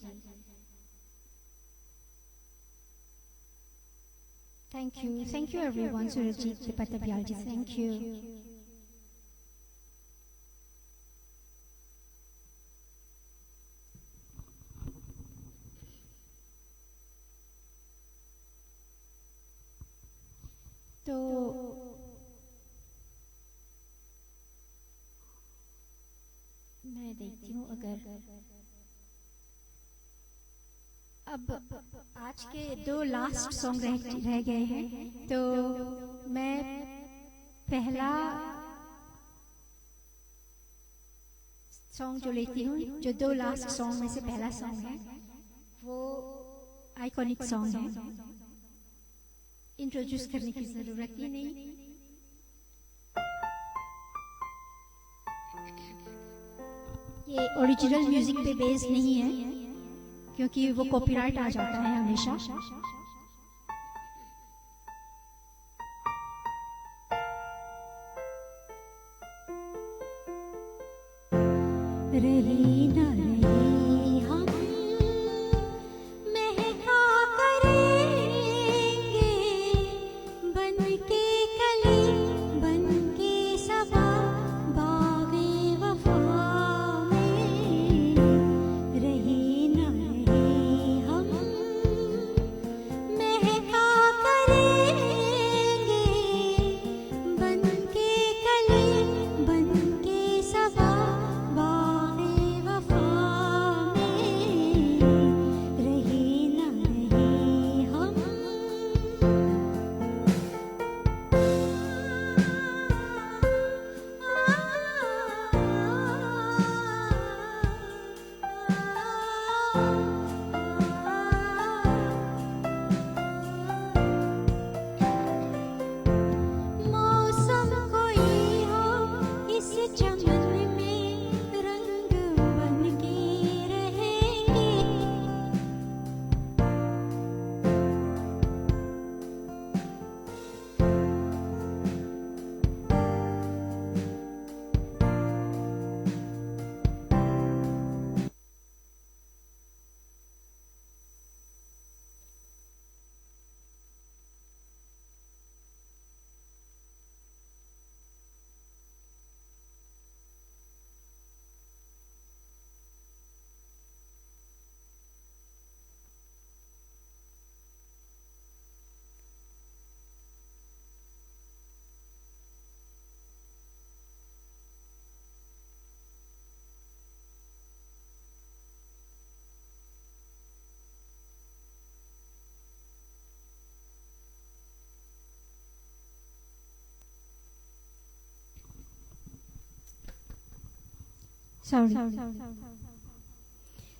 Thank you everyone. Surajit Patapyal ji, thank you. तो मैं देखती हूँ अगर अब आज के 2 लास्ट सॉन्ग रह गए हैं, तो मैं पहला सॉन्ग जो लेती हूँ, जो 2 लास्ट सॉन्ग में से पहला सॉन्ग है, वो आइकॉनिक सॉन्ग है, इंट्रोड्यूस करने की जरूरत ही नहीं। ये ओरिजिनल म्यूजिक पे बेस्ड नहीं है, क्योंकि वो कॉपीराइट आ जाता है हमेशा। रही न रही हम महका करेंगे, बन के कली बन के सबा बागे वफा में। रही न रही हम महका करेंगे, बन के कली बन के सबा बागे वफा में। रही न रही हम मौसम कोई हो इस चमन में रंग बन के रहेंगे।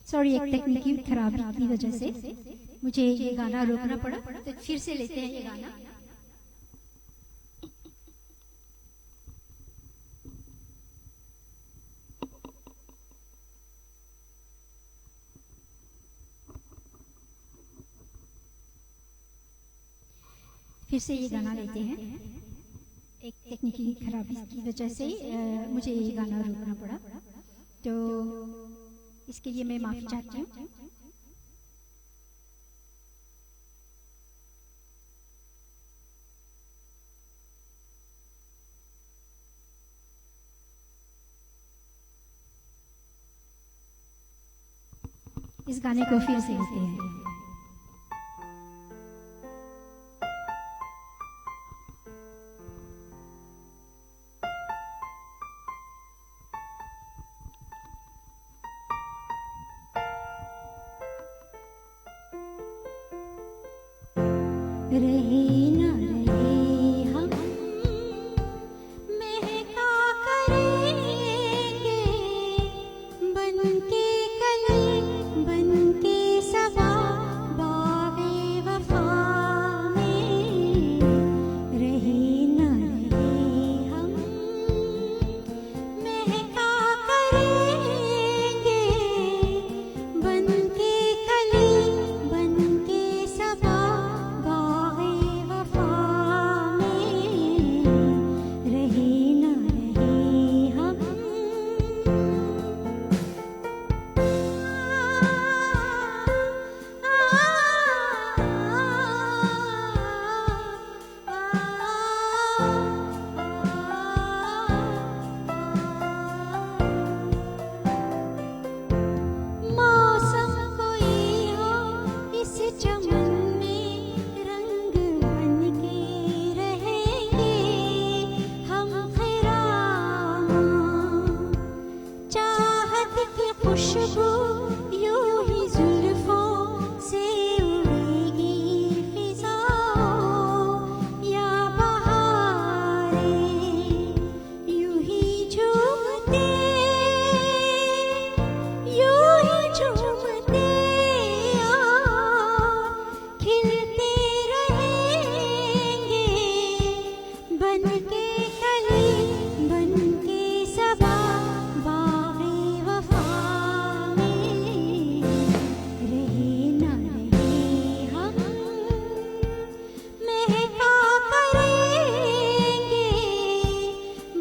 सॉरी, एक तकनीकी खराबी की वजह से मुझे ये गाना रोकना पड़ा, तो फिर से लेते हैं ये गाना। फिर से ये गाना लेते हैं। एक तकनीकी खराबी की वजह से मुझे ये गाना रोकना पड़ा, तो इसके लिए मैं माफी चाहती हूँ। इस गाने को फिर से लेते हैं। रहे न रहे हम महका करेंगे बन के कली बन के सबा बाग़े वफा में। रहे न रहे हम महका करेंगे बन के कली बन के सबा खुशबू यूं ही जुल्फों से उड़ेगी फिजाओं या बहारें यूं ही झूमते खिलते रहेंगे बन के कली बन के सबा बाग़े वफा में। रहे न रहे हम महका करेंगे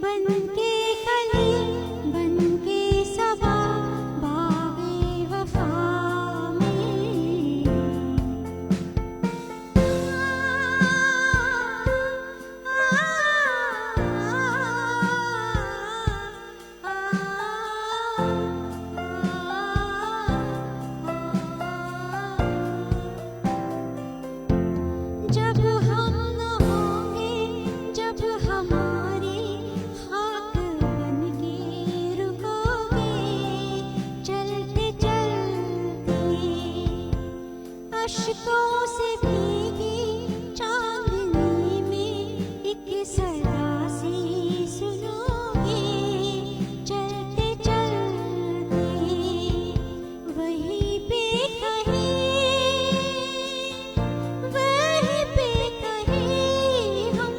बन के कली बन के सबा बाग़े वफा जब हम न होंगे जब हमारी खाक बन के रुकोगे चलते चलते अश्कों से भीगी चांदनी में एक सदा सी सुनोगे चलते चलते वहीं पे कहीं हम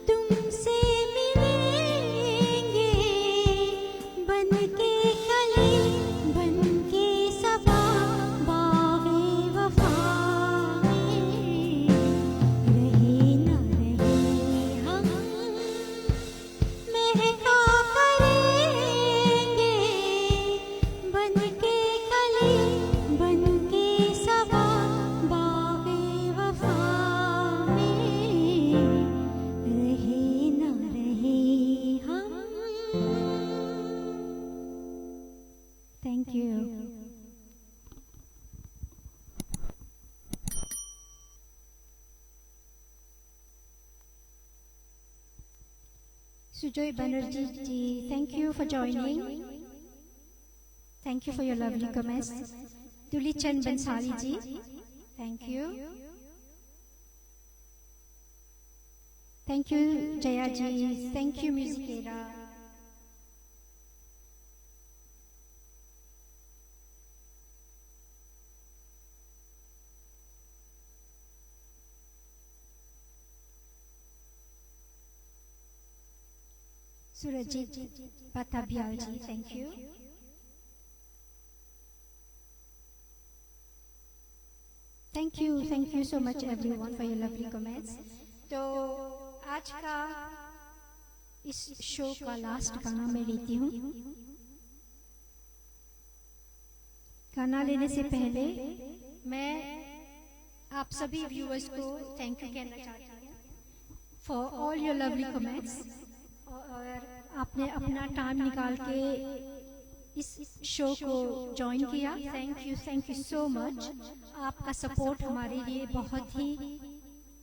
तुमसे मिलेंगे बन के कली बन के सबा बाग़े वफा में। रहे न रहे हम महका करेंगे बन के कली बन के सबा बाग़े वफा में। रहे न रहे हम। Thank you. Sujoy Banerjee ji, thank you for joining. Thank you for your lovely comments. Dulichan Bansali ji, thank you. Thank you Jaya ji, thank you Music Era. Surajit Patabyal ji, thank you. Thank you so much everyone for your lovely comments. तो आज का इस शो का लास्ट गाना मैं लेती हूँ। गाना लेने से पहले मैं आप सभी व्यूअर्स को थैंक यू कहना चाहती हूँ for all your lovely comments. और आपने अपना टाइम निकाल के इस शो को ज्वाइन किया। Thank you so much. आपका सपोर्ट हमारे लिए बहुत ही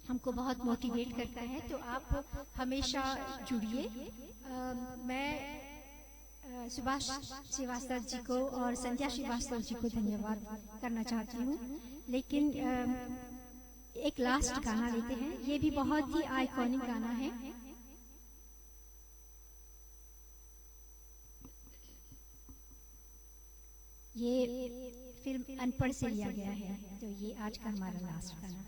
हमको बहुत मोटिवेट करता है, तो आप हमेशा जुड़िए। मैं सुभाष श्रीवास्तव जी को और संध्या श्रीवास्तव जी को धन्यवाद करना चाहती हूँ, लेकिन एक लास्ट गाना लेते हैं। ये भी बहुत ही आइकॉनिक गाना है। ये फिल्म अनपढ़ से लिया गया है, तो ये आज का हमारा लास्ट गाना।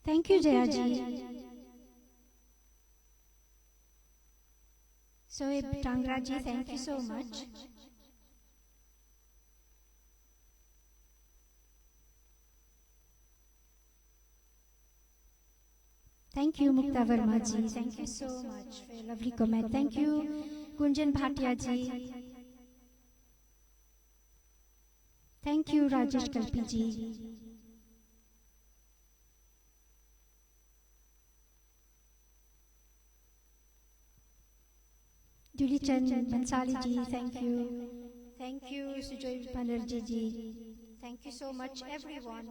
Thank you, Jayaji. Soeb Tangraji, thank you so much. Thank you Mukta Verma ji, thank you so much for lovely comment. Thank you Kunjan Bhatia ji, thank you Rajesh Kalpi ji, Julie Chand Bansali ji, thank you Sujoy Banerjee ji, thank you so much everyone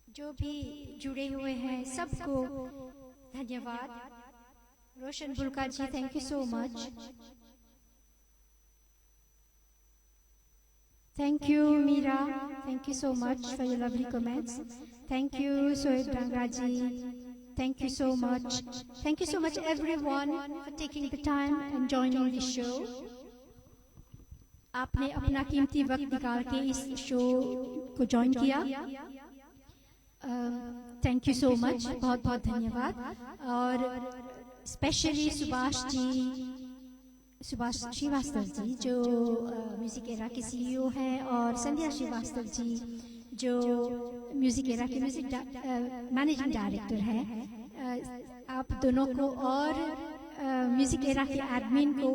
जो भी जुड़े हुए हैं, सबको धन्यवाद। Roshan Bulka ji, thank you so much. Thank you Meera, thank you so much for your lovely comments. Thank you Soeb Dangra ji, thank you so much. Thank you so much everyone for taking the time and joining this show. आपने अपना कीमती वक्त निकाल के इस शो को ज्वाइन किया, थैंक यू सो मच, बहुत बहुत धन्यवाद। और स्पेशली सुभाष श्रीवास्तव जी जो म्यूजिक एरा के सीईओ हैं, और संध्या श्रीवास्तव जी जो म्यूजिक एरा के मैनेजिंग डायरेक्टर हैं। आप दोनों को और म्यूजिक एरा के एडमिन को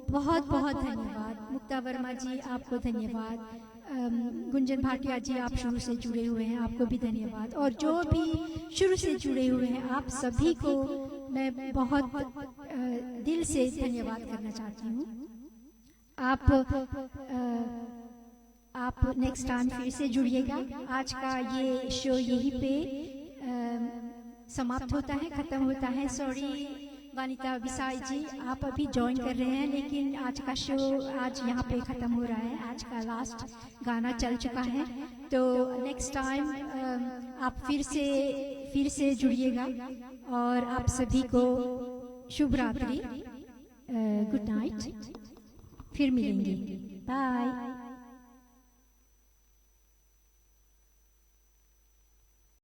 बहुत बहुत धन्यवाद। मुक्ता वर्मा जी, आपको धन्यवाद। गुंजन भाटिया जी, आप शुरू से जुड़े हुए हैं, आपको भी धन्यवाद। और जो भी शुरू से जुड़े हुए हैं, आप सभी को मैं बहुत दिल से धन्यवाद करना चाहती हूँ। आप नेक्स्ट टाइम फिर से जुड़िएगा। आज का ये शो यहीं पे समाप्त होता है, खत्म होता है। सॉरी वानिता विसाई जी, आप अभी ज्वाइन कर रहे हैं, लेकिन आज का शो आज यहाँ पे ख़त्म हो रहा है। आज का लास्ट गाना चल चुका है, तो नेक्स्ट टाइम आप फिर से जुड़िएगा। और आप सभी को शुभ रात्रि, गुड नाइट, फिर मिलेंगे, बाय।